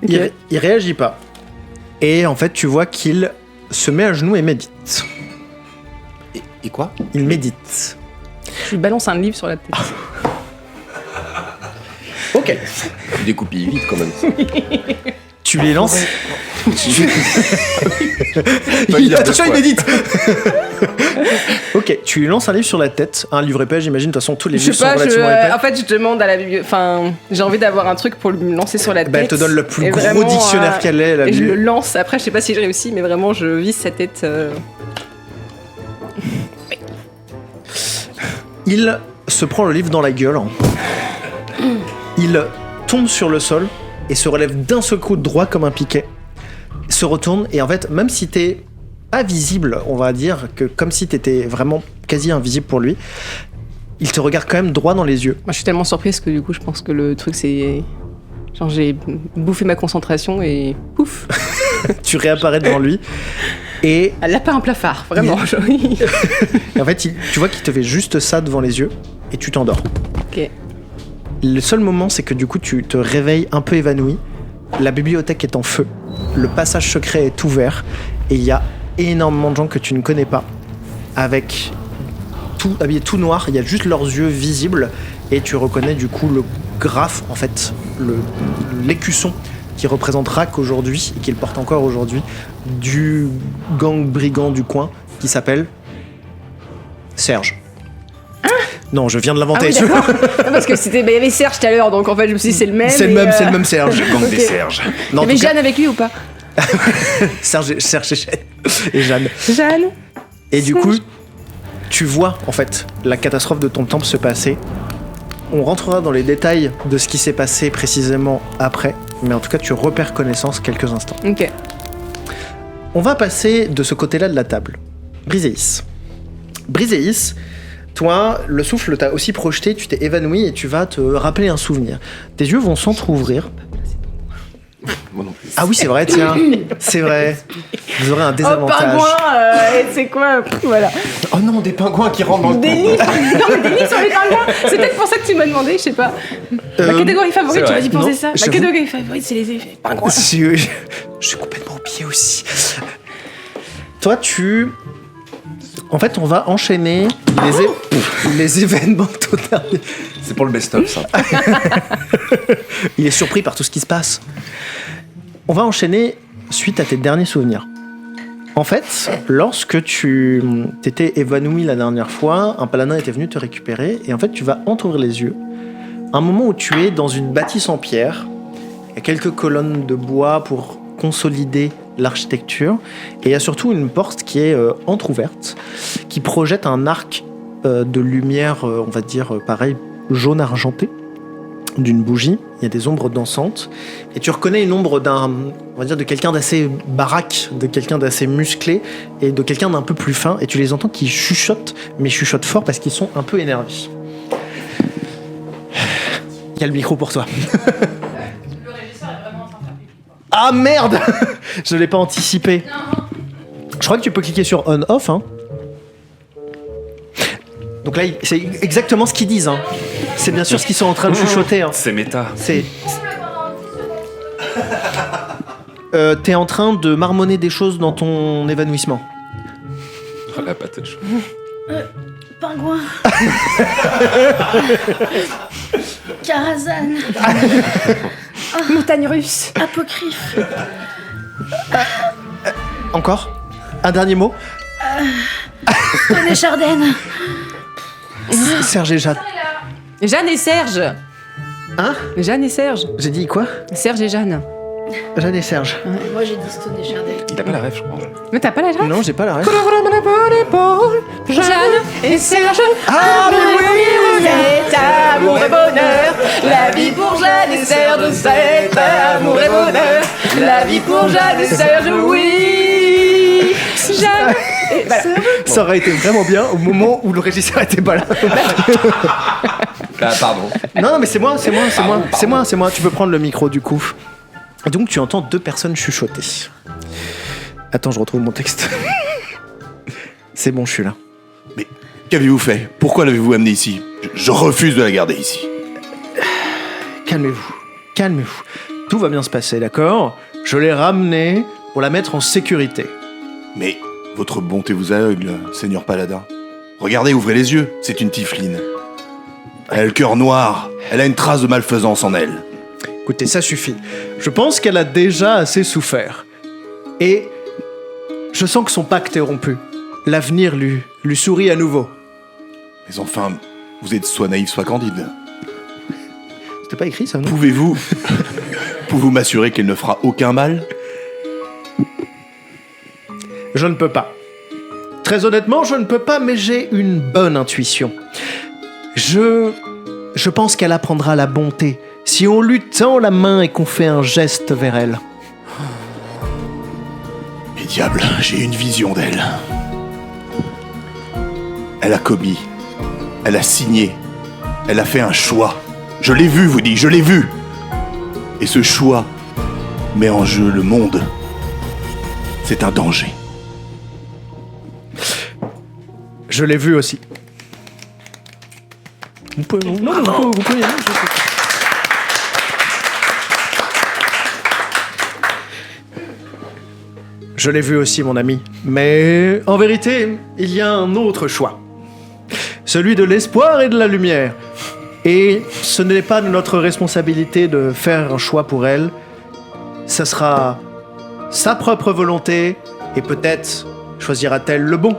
Okay. Il réagit pas. Et en fait, tu vois qu'il se met à genoux et médite. Et quoi? Il médite. Je lui balance un livre sur la tête. Ok. Tu découpes vite quand même. Tu les lances. Attention, il médite. Ok, tu lui lances un livre sur la tête, un livre épais, j'imagine. De toute façon, tous les livres sont relativement épais. En fait, je demande à la bibliothèque. Enfin, j'ai envie d'avoir un truc pour me lancer sur la tête. Elle te donne le plus et gros vraiment, dictionnaire qu'elle ait. Et je le lance. Après, je sais pas si je réussis, mais vraiment, je vise sa tête. Il se prend le livre dans la gueule. Il tombe sur le sol et se relève d'un seul coup droit comme un piquet. Se retourne et en fait, même si t'es pas visible, on va dire que comme si t'étais vraiment quasi invisible pour lui, il te regarde quand même droit dans les yeux. Moi, je suis tellement surprise que du coup, je pense que le truc, c'est... Genre, j'ai bouffé ma concentration et pouf. Tu réapparais devant lui et... Elle a pas un plafard, vraiment. Et en fait, tu vois qu'il te fait juste ça devant les yeux et tu t'endors. Ok. Le seul moment, c'est que du coup, tu te réveilles un peu évanoui. La bibliothèque est en feu. Le passage secret est ouvert. Et il y a énormément de gens que tu ne connais pas. Avec tout habillé tout noir. Il y a juste leurs yeux visibles. Et tu reconnais du coup le graphe, en fait, l'écusson qui représente Rak aujourd'hui et qu'il porte encore aujourd'hui du gang brigand du coin qui s'appelle Serge. Non, je viens de l'inventer. Ah oui, d'accord. Non, parce que il y avait Serge tout à l'heure, donc en fait je me suis dit c'est le même. C'est le même, c'est le même Serge. Le gang des Serges. Non, Il y avait Jeanne avec lui ou pas? Serge et Jeanne. Jeanne. Et du coup, tu vois en fait la catastrophe de ton temple se passer. On rentrera dans les détails de ce qui s'est passé précisément après, mais en tout cas tu repères connaissance quelques instants. Ok. On va passer de ce côté-là de la table. Briséis. Briséis, toi, le souffle t'a aussi projeté, tu t'es évanoui et tu vas te rappeler un souvenir. Tes yeux vont s'entrouvrir. Moi non plus. Ah oui, c'est vrai, tiens. C'est vrai. Vous aurez un désavantage. Oh, pingouin, c'est quoi? Voilà. Oh non, des pingouins qui rentrent dans le Des livres. Non, mais des livres sur les pingouins. C'est peut-être pour ça que tu m'as demandé, je sais pas. Ma catégorie favorite, tu m'as dit penser ça. Ma catégorie favorite, c'est les effets pingouins. Je suis complètement oublié aussi. Toi, En fait, on va enchaîner les événements totalement... C'est pour le best-of, ça. Il est surpris par tout ce qui se passe. On va enchaîner suite à tes derniers souvenirs. En fait, lorsque tu t'étais évanoui la dernière fois, un paladin était venu te récupérer et en fait, tu vas entrouvrir les yeux. Un moment où tu es dans une bâtisse en pierre, il y a quelques colonnes de bois pour consolider l'architecture et il y a surtout une porte qui est entrouverte, qui projette un arc de lumière, on va dire pareil, jaune argenté, d'une bougie. Il y a des ombres dansantes et tu reconnais une ombre on va dire de quelqu'un d'assez baraque, de quelqu'un d'assez musclé et de quelqu'un d'un peu plus fin et tu les entends qui chuchotent, mais chuchotent fort parce qu'ils sont un peu énervés. Il y a le micro pour toi. Le régisseur est vraiment en train de faire pipi. Ah merde. Je l'ai pas anticipé. Je crois que tu peux cliquer sur on-off. Hein. Donc là, c'est exactement ce qu'ils disent. Hein. C'est bien sûr ce qu'ils sont en train de chuchoter. Hein. C'est méta. C'est... t'es en train de marmonner des choses dans ton évanouissement. Oh, la patate chaude. Pingouin. Karazhan. Montagne russe. Apocryphe. Encore ? Un dernier mot ? René Chardenne. Serge et Jade. Jeanne et Serge. Hein ? Jeanne et Serge. J'ai dit quoi ? Serge et Jeanne. Jade et Serge. Moi j'ai dit Stone et Chardenne. Il a pas la rêve, je crois. Mais t'as pas la Jeanne ? Non, j'ai pas la ref. Jeanne et Serge. Ah, mais oui ! C'est amour et bonheur. La vie pour Jeanne et Serge, c'est amour et bonheur. La vie pour Jeanne et Serge, oui. Jeanne et... Voilà. Ça aurait été vraiment bien au moment où le régisseur était pas là. Ah, pardon. Non, mais c'est moi. Tu peux prendre le micro du coup. Et donc tu entends 2 personnes chuchoter. Attends, je retrouve mon texte. C'est bon, je suis là. Mais qu'avez-vous fait? Pourquoi l'avez-vous amenée ici? Je refuse de la garder ici. Calmez-vous. Tout va bien se passer, d'accord? Je l'ai ramenée pour la mettre en sécurité. Mais votre bonté vous aveugle, Seigneur Paladin. Regardez, ouvrez les yeux, c'est une tiefline. Elle a le cœur noir, elle a une trace de malfaisance en elle. Écoutez, ça suffit. Je pense qu'elle a déjà assez souffert. Et je sens que son pacte est rompu. L'avenir lui sourit à nouveau. Mais enfin, vous êtes soit naïf, soit candide. C'était pas écrit ça, non? Pouvez-vous m'assurer qu'elle ne fera aucun mal? Je ne peux pas. Très honnêtement, je ne peux pas, mais j'ai une bonne intuition. Je pense qu'elle apprendra la bonté si on lui tend la main et qu'on fait un geste vers elle. Mais diable, j'ai une vision d'elle. Elle a commis, elle a signé, elle a fait un choix. Je l'ai vu, vous dis, je l'ai vu. Et ce choix met en jeu le monde. C'est un danger. Je l'ai vu aussi. Vous pouvez y aller. Je l'ai vu aussi, mon ami. Mais en vérité, il y a un autre choix. Celui de l'espoir et de la lumière. Et ce n'est pas de notre responsabilité de faire un choix pour elle. Ça sera sa propre volonté et peut-être choisira-t-elle le bon.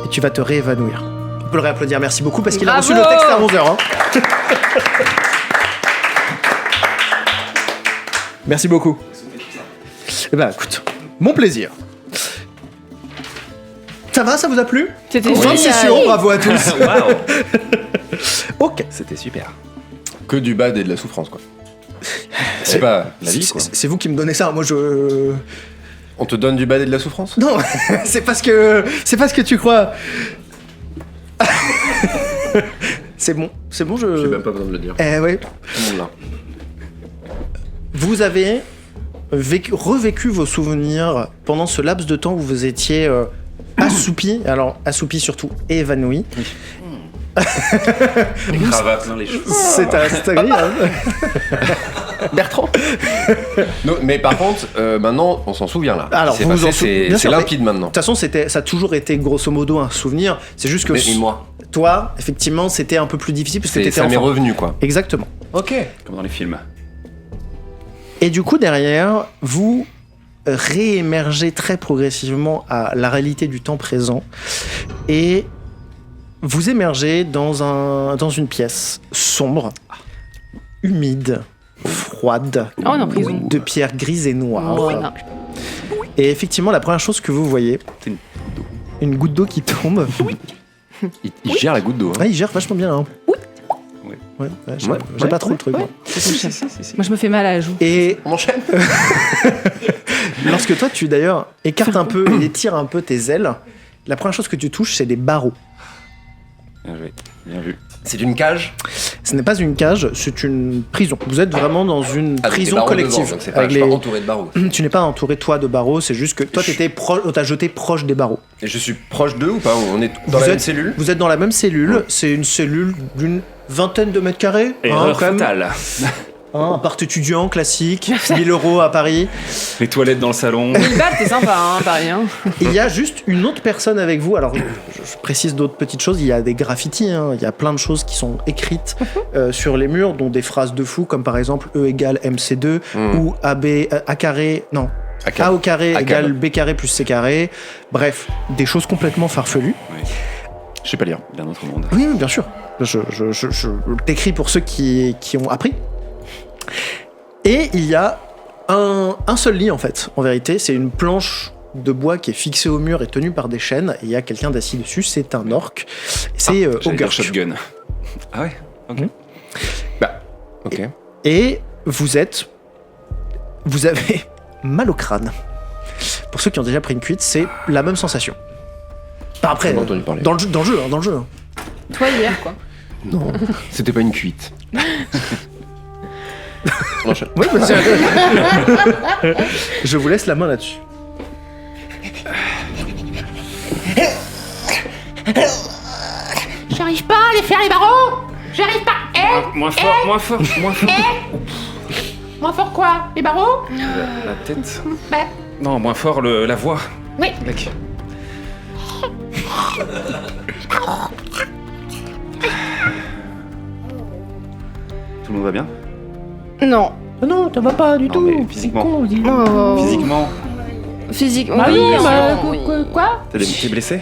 Et tu vas te réévanouir. On peut le réapplaudir, merci beaucoup, parce qu'il a reçu le texte à 11h. Hein. Merci beaucoup. Eh ben, écoute, mon plaisir. Ça va, ça vous a plu? C'était Fin de session, bravo à tous. Waouh. Ok. C'était super. Que du bad et de la souffrance, quoi. C'est pas la vie, quoi. C'est vous qui me donnez ça, moi je... On te donne du bad et de la souffrance? Non, c'est parce que tu crois. C'est bon, je... J'ai même pas besoin de le dire. Eh ouais. Tout le monde là. Vous avez revécu vos souvenirs pendant ce laps de temps où vous étiez assoupi, alors assoupi surtout et évanoui. Les cravates dans les cheveux. C'est agréable. Bertrand. Non, mais par contre, maintenant, on s'en souvient là. Alors, C'est vous vous en passé, souvenez- bien c'est sûr, limpide maintenant. De toute façon, ça a toujours été grosso modo un souvenir. C'est juste que Mais moi, toi, effectivement, c'était un peu plus difficile parce que t'étais ça m'est enfant. revenu quoi. Exactement. Ok. Comme dans les films. Et du coup, derrière, vous réémergez très progressivement à la réalité du temps présent et vous émergez dans une pièce sombre, humide, froide, Oh, on est en prison. de pierre grise et noire. Voilà. Et effectivement, la première chose que vous voyez, C'est une goutte d'eau qui tombe. Il gère la goutte d'eau. Hein. Ah, il gère vachement bien. Hein. Oui. Ouais, j'ai Ouais, j'ai ouais, pas trop le truc. moi. Moi, je me fais mal à la joue. Et On enchaîne. lorsque toi, tu d'ailleurs écartes un peu et étires un peu tes ailes, la première chose que tu touches, c'est des barreaux. Bien joué. Bien vu. C'est une cage. Ce n'est pas une cage, c'est une prison. Vous êtes vraiment dans une Avec des prison barreaux collective. devant, donc c'est pas, avec je suis les- pas entouré de barreaux. Tu n'es pas entouré toi de barreaux, c'est juste que toi t'as jeté proche des barreaux. Et je suis proche d'eux ou pas? On est dans Vous la même êtes- cellule. Vous êtes dans la même cellule, c'est une cellule d'une vingtaine de mètres carrés. Erreur quand même. fatale. Un appart étudiant classique, 1000 € à Paris. Les toilettes dans le salon. 1000 balles, c'est sympa, hein, Paris. Hein. Et il y a juste une autre personne avec vous. Alors, je précise d'autres petites choses. Il y a des graffitis, hein. Il y a plein de choses qui sont écrites sur les murs, dont des phrases de fou, comme par exemple E égale MC2 ou A carré, non. A au carré A égale B carré plus C carré. Bref, des choses complètement farfelues. Je sais pas lire. D'un autre monde. Oui, oui, bien sûr. Je t'écris pour ceux qui ont appris. Et il y a un seul lit, en fait. En vérité, c'est une planche de bois qui est fixée au mur et tenue par des chaînes. Et il y a quelqu'un d'assis dessus. C'est un orc. C'est J'allais dire Ogurk. shotgun. Ah ouais. Ok. Bah, ok. Et vous avez mal au crâne. Pour ceux qui ont déjà pris une cuite, c'est la même sensation. Enfin, après, J'en ai entendu parler. dans le jeu. Hein. Toi, hier, quoi. Non, c'était pas une cuite. On enchaîne. Oui, je vous laisse la main là-dessus. J'arrive pas à les faire les barreaux. J'arrive pas. Moins fort, moins fort, moins fort. Moins fort quoi? Les barreaux? La tête. Bah, Non, moins fort la voix. oui. Mec. Tout le monde va bien? Non. Non, ça va pas du Non, tout. mais physiquement. C'est con, dis. Oh. Physiquement, Physique. Bah oui, oui, bah, oui. quoi? t'es blessé?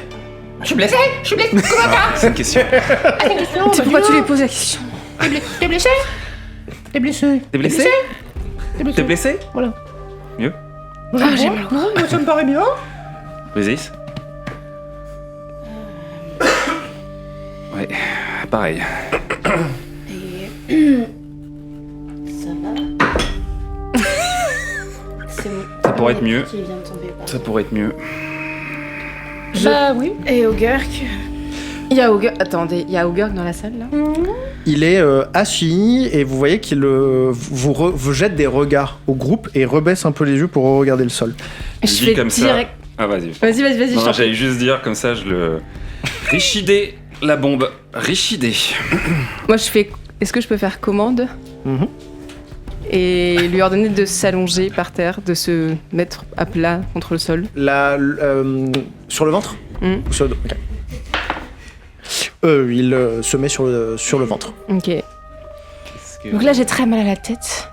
Je suis blessé. Comment ça? C'est une question. Ah, c'est une question. C'est pourquoi tu lui poses la question. T'es blessé? T'es blessé? T'es blessé? T'es blessé? T'es blessé? Voilà. Mieux? Ah, j'ai mal. Non, moi, ça me paraît bien. Résiste? Ouais, pareil. Ça va. C'est bon. Ça pourrait être mieux. Qui vient de tomber. Ça pourrait être mieux. Bah oui. Et Ogurk. Il y a Ogurk. Attendez, il y a Ogurk dans la salle là. Il est assis et vous voyez qu'il vous jette des regards au groupe et rebaisse un peu les yeux pour regarder le sol. Je dis fais comme ça. direct. Ah, vas-y. Vas-y. je Non, t'en j'allais juste dire comme ça, je le. Richidé, la bombe. Richidé. Moi, je fais. Est-ce que je peux faire commande Mhm. et lui ordonner de s'allonger par terre, de se mettre à plat contre le sol? Sur le ventre Mhm. Ou sur le dos. Ok. Il se met sur le ventre. Ok. Donc là, j'ai très mal à la tête.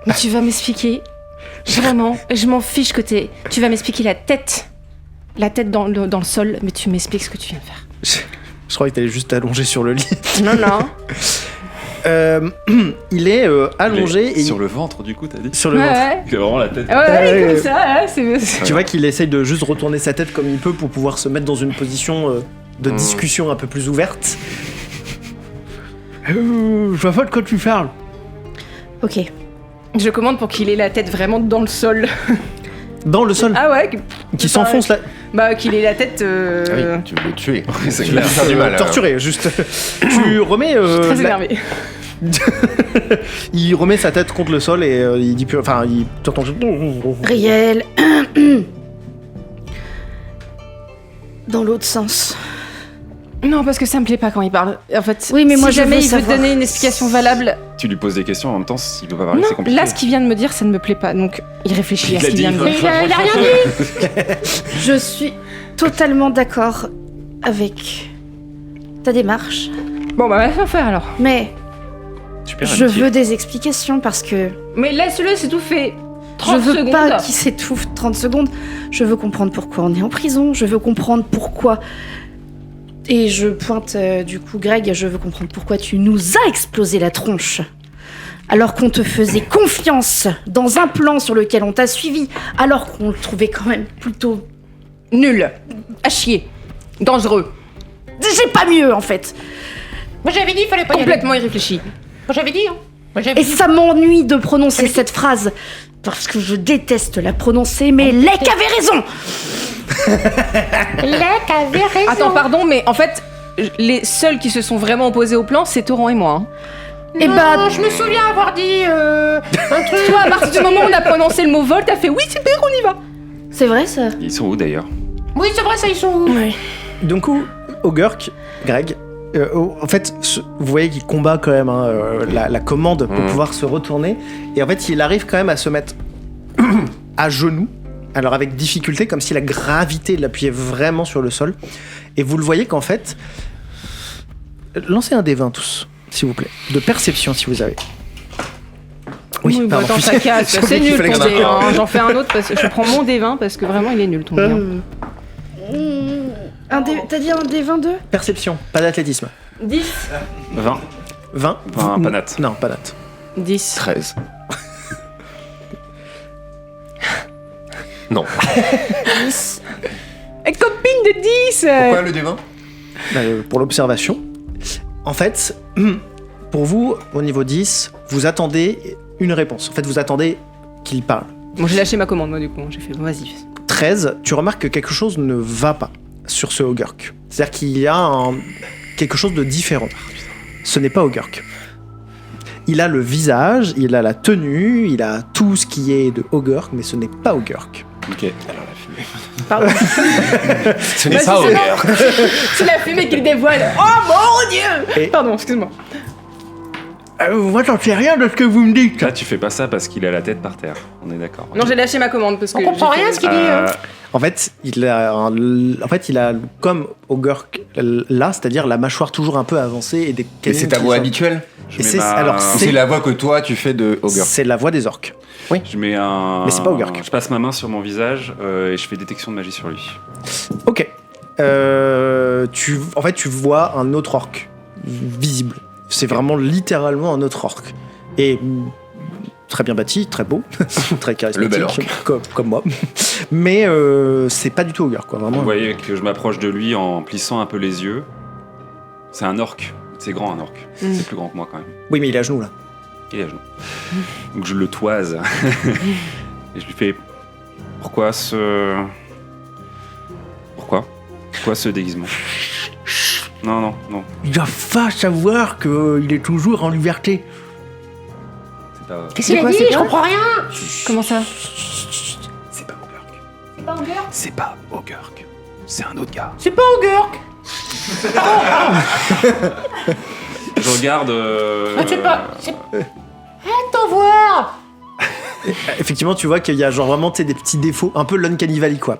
Mais tu vas m'expliquer. Vraiment, je m'en fiche que tu vas m'expliquer la tête. La tête dans le sol, mais tu m'expliques ce que tu viens de faire. Je croyais que t'allais juste t'allonger sur le lit. Non. Il est allongé et Sur le ventre, du coup, t'as dit? sur le ventre. Ouais. Il a vraiment la tête. Ouais, comme ça, ouais, c'est. Tu vois qu'il essaye de juste retourner sa tête comme il peut pour pouvoir se mettre dans une position de discussion un peu plus ouverte. Je vois pas de quoi tu parles. Ok. Je commande pour qu'il ait la tête vraiment dans le sol. Dans le sol, Ah ouais. qui s'enfonce là. Bah qu'il ait la tête. Ah oui, tu veux le tuer. c'est Tu veux lui clair. faire du mal. Torturé, juste. Tu remets. Très énervé. Il remet sa tête contre le sol et il dit plus. Enfin, il t'entend juste. Riel. Dans l'autre sens. Non, parce que ça me plaît pas quand il parle. En fait, Oui, mais moi, si je jamais veux il veut savoir. donner une explication valable. Tu lui poses des questions en même temps, s'il veut pas parler, Non, c'est compliqué. là, ce qu'il vient de me dire, ça ne me plaît pas. Donc, il réfléchit Il à l'a ce qu'il dit, vient de il dire. Il a rien dit. Je suis totalement d'accord avec ta démarche, Bon, bah, va faire alors. mais Super je amitié. veux des explications parce que Mais laisse-le, c'est tout fait. 30 je veux secondes. pas qu'il s'étouffe 30 secondes. Je veux comprendre pourquoi on est en prison. Je veux comprendre pourquoi. Et je pointe du coup Greg, je veux comprendre pourquoi tu nous as explosé la tronche. Alors qu'on te faisait confiance dans un plan sur lequel on t'a suivi, alors qu'on le trouvait quand même plutôt... Nul. À chier. Dangereux. J'ai pas mieux en fait. Moi j'avais dit, il fallait pas y aller. Complètement irréfléchi. Moi j'avais dit, hein. Moi j'avais Et dit. ça m'ennuie de prononcer cette phrase, parce que je déteste la prononcer, mais Lek avait raison. Lek avait raison. Attends, pardon, mais en fait, les seuls qui se sont vraiment opposés au plan, c'est Torrent et moi. Hein. Et bah, je me souviens avoir dit un truc. Toi, à partir du moment où on a prononcé le mot vol, t'as fait oui, super, on y va. c'est vrai ça. Ils sont où d'ailleurs? Oui, c'est vrai, ça, ils sont où? Donc, Ogurk, Greg, en fait, vous voyez qu'il combat quand même hein, la commande pour pouvoir se retourner. Et en fait, il arrive quand même à se mettre à genoux, alors avec difficulté, comme si la gravité l'appuyait vraiment sur le sol. Et vous le voyez qu'en fait... Lancez un D20 tous, s'il vous plaît. De perception, si vous avez. Oui, bah, pardon. attends, ça casse. J'ai oublié C'est qu'il nul fallait ton que j'en D1. J'en fais un autre parce que je prends mon D20 parce que vraiment il est nul ton D1. T'as dit un D22 Perception, pas d'athlétisme. 10. 20. 20. Enfin, pas nat. Non, pas nat. 10. 13. Non. Et copine de 10. Pourquoi le D20? Pour l'observation. En fait, pour vous, au niveau 10, vous attendez une réponse. En fait, vous attendez qu'il parle. Bon, j'ai lâché ma commande moi du coup. J'ai fait bon, vas-y. 13, tu remarques que quelque chose ne va pas sur ce Ogurk. C'est-à-dire qu'il y a quelque chose de différent. Ce n'est pas Ogurk. Il a le visage, il a la tenue, il a tout ce qui est de Ogurk, mais ce n'est pas Ogurk. Ok. Alors la fumée. Pardon. Ce n'est pas Ogurk. C'est la fumée qui le dévoile. Oh mon dieu. Et- Pardon, excuse-moi. Moi, j'en sais rien de ce que vous me dites. Là, tu fais pas ça parce qu'il a la tête par terre. On est d'accord. Non, j'ai lâché ma commande parce que On comprend j'ai fait- rien ce qu'il dit. En fait, il a comme Ogurk là, c'est-à-dire la mâchoire toujours un peu avancée et des Et canines c'est ta qui voix sortent. habituelle? Je Et mets c'est- ma- alors, C'est la voix que toi tu fais de Ogurk. C'est la voix des orques. Je mets un. Mais c'est pas Ogurk. Je passe ma main sur mon visage et je fais détection de magie sur lui. Ok. En fait, tu vois un autre orc visible. C'est vraiment littéralement un autre orc. Et très bien bâti, très beau, très charismatique, Le bel orc. comme moi. Mais c'est pas du tout Ogurk, quoi, vraiment. Vous voyez que je m'approche de lui en plissant un peu les yeux. C'est un orc. C'est grand un orc. C'est plus grand que moi quand même. Oui, mais il est à genoux là. Il est à genoux. Donc je le toise. Et je lui fais. Pourquoi ce déguisement? Non. Il doit pas savoir qu'il est toujours en liberté. C'est pas. Qu'est-ce qu'il a dit? Je comprends rien. Comment ça? C'est pas Ogurk. C'est pas Ogurk. C'est pas Ogurk. C'est un autre gars. C'est pas Ogurk. Je regarde. C'est pas. Attends voir. Effectivement, tu vois qu'il y a genre vraiment des petits défauts, un peu l'Uncanny Valley, quoi.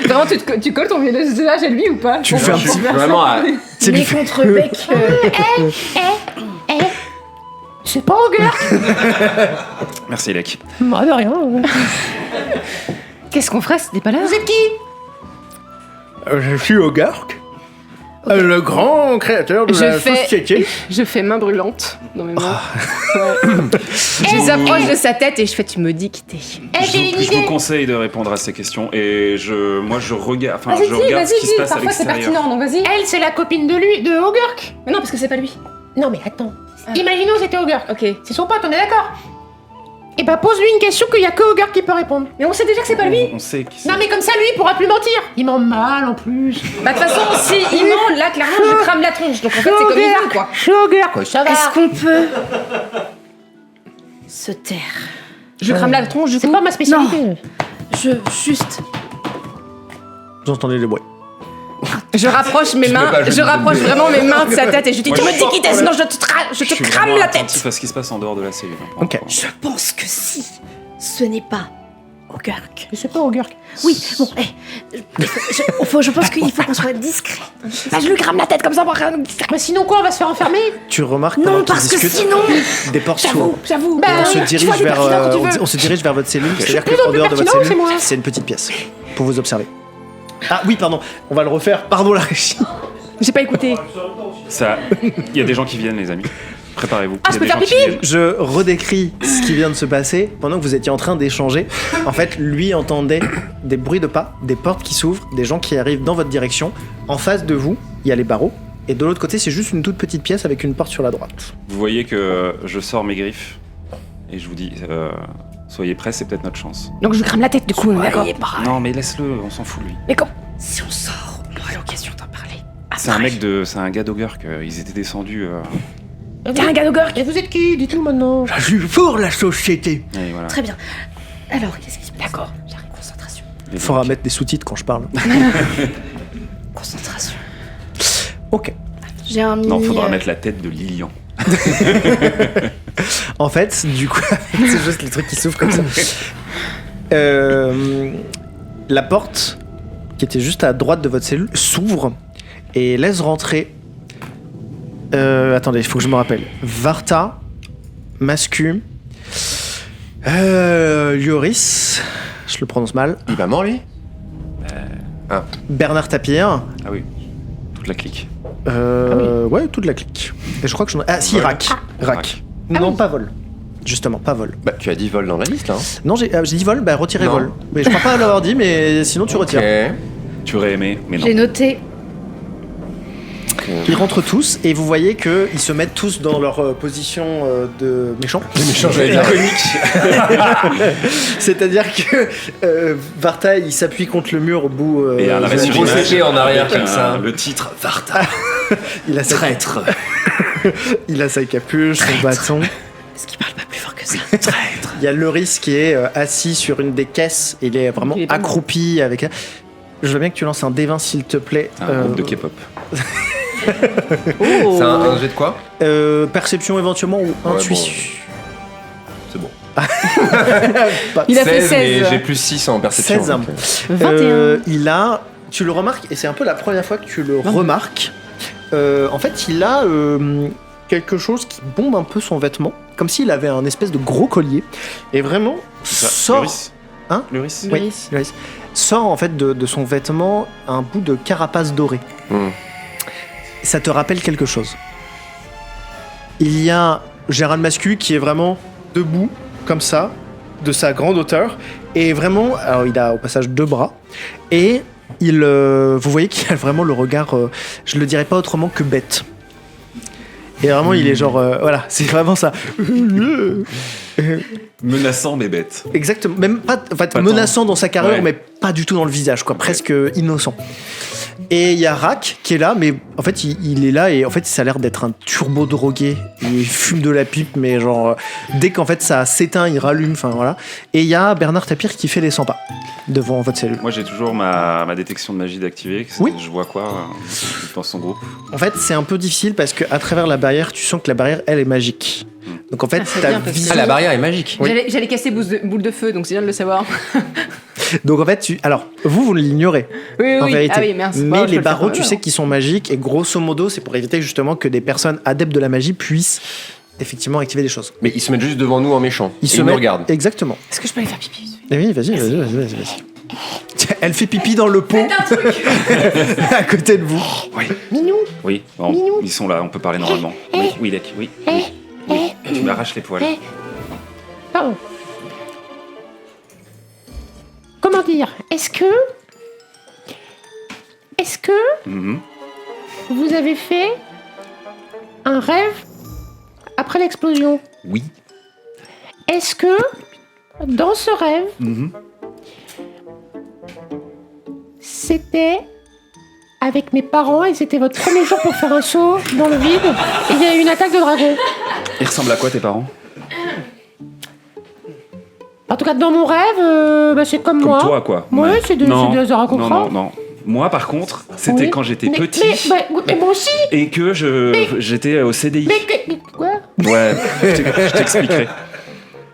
Vraiment, tu colles ton visage à lui ou pas? Tu fais un petit... Vraiment à... C'est Mais lui fait- contre bec. C'est pas Ogurk. Merci, Lek. Moi de rien. Qu'est-ce qu'on ferait si t'es pas là? Vous êtes qui? Je suis Ogurk, le grand créateur de la société. Je fais main brûlante dans mes mains. Ouais. Je les approche de sa tête et je fais tu me dis qui t'es. J'ai une Je vous idée. conseille de répondre à ces questions et moi je regarde, enfin Vas-y, je dis, regarde ce qui se dis, passe à parfois c'est l'extérieur. pertinent, donc vas-y. Elle, c'est la copine de lui, de Ogurk. Mais non, parce que c'est pas lui. Non mais attends. Imaginons c'était Ogurk. Ok. C'est son pote, on est d'accord? Et bah pose-lui une question qu'il y a que Ogurk qui peut répondre. Mais on sait déjà que c'est pas lui. On sait qui c'est. Non mais comme ça lui il pourra plus mentir. Il ment mal en plus. Bah de toute façon, si il ment, là clairement je crame la tronche. Donc en fait c'est comme il veut quoi. Je suis Ogurk. Ça va. Est-ce qu'on peut se taire? Je crame la tronche du C'est coup. pas ma spécialité. Je juste Vous entendez des bruits. Je rapproche mes mains, je rapproche vraiment mes mains de sa tête et je dis tu me dis quitter, sinon je te crame la tête. À ce qui se passe en dehors de la cellule. Ok. Je pense que si ce n'est pas Ogurk. Je sais pas, Ogurk. Oui, bon, je pense qu'il faut qu'on soit discret. Bah, je lui crame la tête comme ça pour rien nous distraire. Bah sinon quoi, on va se faire enfermer? Tu remarques Non, pendant qu'ils parce que discutent, sinon, des portes s'ouvrent. j'avoue. Et on se tu dirige vois, du vers, pertinent quand tu veux. on se dirige vers votre cellule, c'est-à-dire plus en qu'en plus dehors de votre pertinent, cellule, c'est moi. c'est une petite pièce pour vous observer. Ah oui, pardon, on va le refaire. Pardon la régie. J'ai pas écouté. Ça, il y a des gens qui viennent, les amis. Préparez-vous. Ah, Il y a je peux des faire gens qui pipi viennent. Je redécris ce qui vient de se passer pendant que vous étiez en train d'échanger. En fait, lui entendait des bruits de pas, des portes qui s'ouvrent, des gens qui arrivent dans votre direction. En face de vous, il y a les barreaux. Et de l'autre côté, c'est juste une toute petite pièce avec une porte sur la droite. Vous voyez que je sors mes griffes et je vous dis, soyez prêts, c'est peut-être notre chance. Donc je lui crame la tête du coup, d'accord. Non, mais laisse-le, on s'en fout lui. Mais comment? Si on sort, on aura l'occasion d'en parler. C'est un gars d'Ogurk. Ils étaient descendus. T'es un gars d'Ogurk. Et vous êtes qui? Dites-nous maintenant. Je suis pour la société. Et voilà. Très bien. Alors, qu'est-ce qui se passe? D'accord, j'arrive. Concentration. Et Il faudra donc, mettre des sous-titres quand je parle. Concentration. Ok. J'ai un mini... Non, faudra mettre la tête de Lilian. En fait, du coup, c'est juste les trucs qui s'ouvrent comme ça. La porte, qui était juste à droite de votre cellule, s'ouvre et laisse rentrer. Attendez, il faut que je me rappelle. Varta, Mascu, Lioris, je le prononce mal, Il va mort, lui? Bernard Tapir, Ah oui, toute la clique. ouais, toute la clique. Et je crois que je... Ah si, Vol. Rack. Rack. Non, pas vol. Justement, pas vol. Bah, tu as dit vol dans la liste, là. Hein. Non, j'ai dit vol, bah retirez Non. vol. Mais je crois pas l'avoir dit, mais sinon tu retires. Ok. Tu aurais aimé, mais non. J'ai noté. Ils rentrent tous et vous voyez qu'ils se mettent tous dans leur position de méchants. C'est-à-dire que Varta il s'appuie contre le mur au bout. Et un arrêt de la sur grosse image, épée en arrière, avec comme ça. Le titre Varta. Il a sa Traître. il a sa capuche, son bâton. Est-ce qu'il parle pas plus fort que ça? Traître. Il y a Loris qui est assis sur une des caisses. Il est vraiment Il est pas accroupi avec. Je veux bien que tu lances un D20 s'il te plaît. Un groupe de K-pop. C'est un jet de quoi? Perception éventuellement ou Ouais, intuition. C'est bon. Il a fait 16, mais 16. j'ai plus 6 en perception. 16. donc, 21. Il a, tu le remarques, et c'est un peu la première fois que tu le remarques. En fait, il a quelque chose qui bombe un peu son vêtement, comme s'il avait un espèce de gros collier, et vraiment sort. Loris. Hein Loris. Oui, Loris. Sort en fait de son vêtement un bout de carapace dorée. Ça te rappelle quelque chose. Il y a Gérald Mascu qui est vraiment debout, comme ça, de sa grande hauteur, et vraiment, alors il a au passage 2 bras, et il, vous voyez qu'il a vraiment le regard, je le dirais pas autrement que bête. Et vraiment, il est genre, voilà, c'est vraiment ça. Menaçant mais bête. Exactement, même pas, en fait, Pas menaçant dans sa carrure, Ouais. mais pas du tout dans le visage, quoi, presque innocent. Et il y a Rack qui est là, mais en fait, il est là et en fait, ça a l'air d'être un turbo drogué. Il fume de la pipe, mais genre, dès qu'en fait ça s'éteint, il rallume, enfin voilà. Et il y a Bernard Tapir qui fait les 100 pas devant votre cellule. Moi j'ai toujours ma détection de magie d'activer. Oui. Je vois quoi dans son groupe. En fait, c'est un peu difficile parce qu'à travers la barrière, tu sens que la barrière, elle est magique. Donc en fait, c'est ta bien, parce que- vision. Ah, la barrière est magique. Oui. J'allais casser boule de feu, donc c'est bien de le savoir. Donc en fait, alors vous l'ignorez. Oui, En oui. vérité. Ah oui, merci. Mais Bon, je les peux le faire barreaux, quand tu même, sais alors. qu'ils sont magiques et grosso modo, c'est pour éviter justement que des personnes adeptes de la magie puissent effectivement activer des choses. Mais ils se mettent juste devant nous en méchant. Ils Et se nous mettent- regardent. Exactement. Est-ce que je peux aller faire pipi? Eh oui, vas-y. Tiens, elle fait pipi dans le pot à côté de vous. Minou. Oui, bon, Minou. ils sont là, on peut parler normalement. Oui, oui, Lec, oui. Oui. Tu m'arraches les poils. Pardon. Comment dire? Est-ce que Mhm. vous avez fait un rêve après l'explosion? Oui. Est-ce que dans ce rêve, Mhm. c'était avec mes parents et c'était votre premier jour pour faire un saut dans le vide et il y a eu une attaque de dragon? Ils ressemblent à quoi tes parents? En tout cas, dans mon rêve, bah, c'est comme Comme moi. toi, quoi. Ouais, c'est des hasards à non, comprendre. non, non. Moi, par contre, c'était Oui. quand j'étais Mais- petit mais moi aussi. et que j'étais au CDI. Mais quoi? Ouais, je t'expliquerai.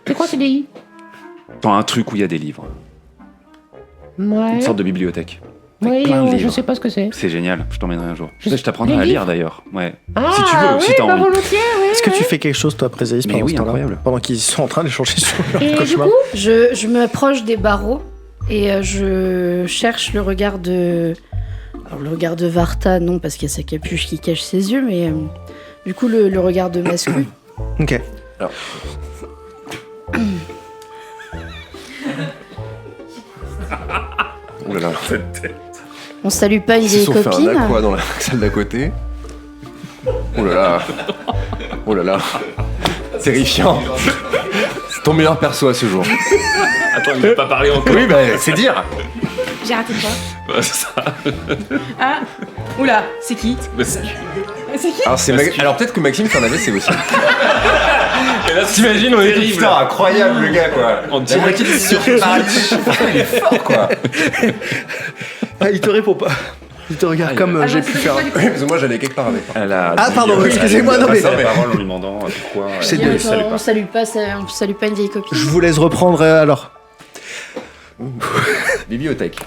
C'est quoi CDI? Dans un truc où il y a des livres. Ouais. Une sorte de bibliothèque. Oui, plein de je livres. sais pas ce que c'est. C'est génial, je t'emmènerai un jour. Je- Je t'apprendrai les à lire livres d'ailleurs. Ouais. Ah, Si tu veux, oui, si t'as envie. volontiers, oui. Est-ce que tu fais quelque chose, toi, Présaïs, Mais pendant oui, ce temps-là, incroyable. pendant qu'ils sont en train d'échanger sur leur Et du cauchemar coup, Je m'approche des barreaux et je cherche le regard de... Alors le regard de Varta, non, parce qu'il y a sa capuche qui cache ses yeux, mais du coup le regard de Mascu. Ok. Alors. Oh là là. On salue pas une Ils se vieille sont fait copine. un aqua dans la salle d'à côté. Oh là là. Oh là là. Terrifiant. C'est ton meilleur perso à ce jour. Attends, il n'a pas parlé encore. Oui, bah c'est dire. J'ai raté quoi? Ouais, c'est ça. Ah Oula, c'est qui? Mais c'est- C'est qui? Alors, Alors peut-être que Maxime s'en avait, c'est aussi. Et là, T'imagines, on est terrible. putain, incroyable le gars quoi. On La dirait moitié qu'il des sur il est fort quoi. Ah, il te répond pas. Il te regarde comme j'ai pu faire. Oui, parce que moi j'allais quelque part avec. Ah, pardon, excusez-moi, non, mais- Ça, parole en lui demandant pourquoi. C'est il de- ne savait On pas. salue pas une vieille copine. Je vous laisse reprendre alors. Bibliothèque.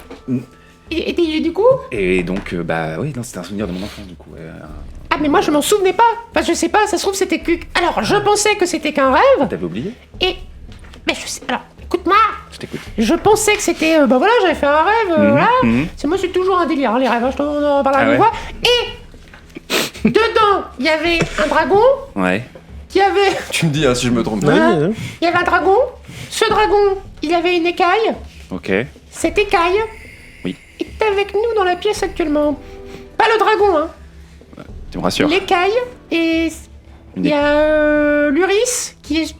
Et du coup? Et donc, bah oui, non, c'était un souvenir de mon enfance du coup. Ah, mais moi je m'en souvenais pas. Enfin, je sais pas, ça se trouve c'était que. Alors, je pensais que c'était qu'un rêve. T'avais oublié? Et. Mais je sais. Alors, écoute-moi. Je t'écoute. Je pensais que c'était. Bah voilà, j'avais fait un rêve. Voilà. Mhm. C'est moi, c'est toujours un délire, hein, les rêves. Hein, je t'en parle à Ah une ouais. fois. Et. Dedans, il y avait un dragon. Ouais. Qui avait. Tu me dis hein, si je me trompe. Ouais, Ah. ouais. Il y avait un dragon. Ce dragon, il avait une écaille. Ok. Cette écaille. Oui. Est avec nous dans la pièce actuellement. Pas le dragon, hein. Tu me rassures. L'écaille. Et. Il y a l'Uris, qui est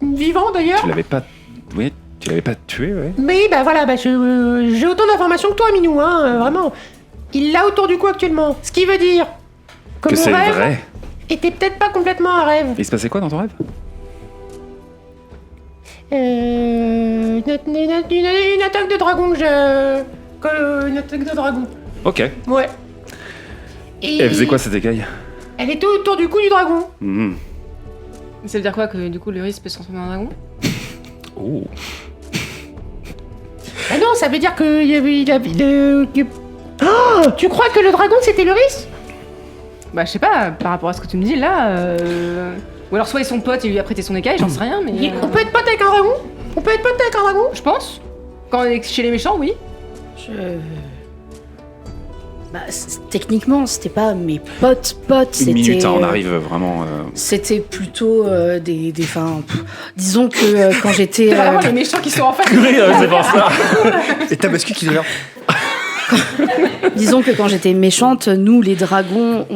vivant d'ailleurs. Tu l'avais pas. Oui, tu l'avais pas tué, ouais. Mais bah voilà, bah j'ai autant d'informations que toi, Minou, hein, vraiment. Il l'a autour du cou actuellement. Ce qui veut dire que Que mon c'est rêve vrai. était peut-être pas complètement un rêve. Il se passait quoi dans ton rêve? Une attaque de dragon que je... Une attaque de dragon. Ok. Ouais. Et elle faisait quoi cette écaille? Elle était autour du cou du dragon. Mhm. Ça veut dire quoi, que du coup le risque peut se transformer en dragon? Oh. Ah non, ça veut dire que il avait Oh, tu crois que le dragon c'était l'Uris? Bah je sais pas, par rapport à ce que tu me dis là... Ou alors soit ils sont potes et lui a prêté son écaille, j'en sais rien, mais... On peut être pote avec un dragon? On peut être pote avec un dragon? Je pense. Quand on est chez les méchants, oui. Bah, techniquement, c'était pas mes potes, Une minute, c'était. hein, on arrive vraiment. C'était plutôt des. Enfin, disons que quand j'étais. C'est vraiment les méchants qui sont en face. c'est pour ça. Et t'as Mascu qui regarde. Disons que quand j'étais méchante, nous, les dragons,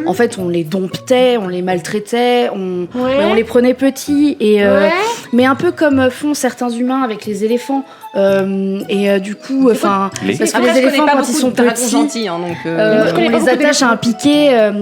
en fait, on les domptait, on les maltraitait, Ouais. mais on les prenait petits. Et, Ouais. mais un peu comme font certains humains avec les éléphants. Du coup, enfin, Les- parce que Après, les je connais éléphants, pas quand beaucoup ils sont de dragons petits, gentils, hein, donc... je connais on pas les beaucoup attache à un piquet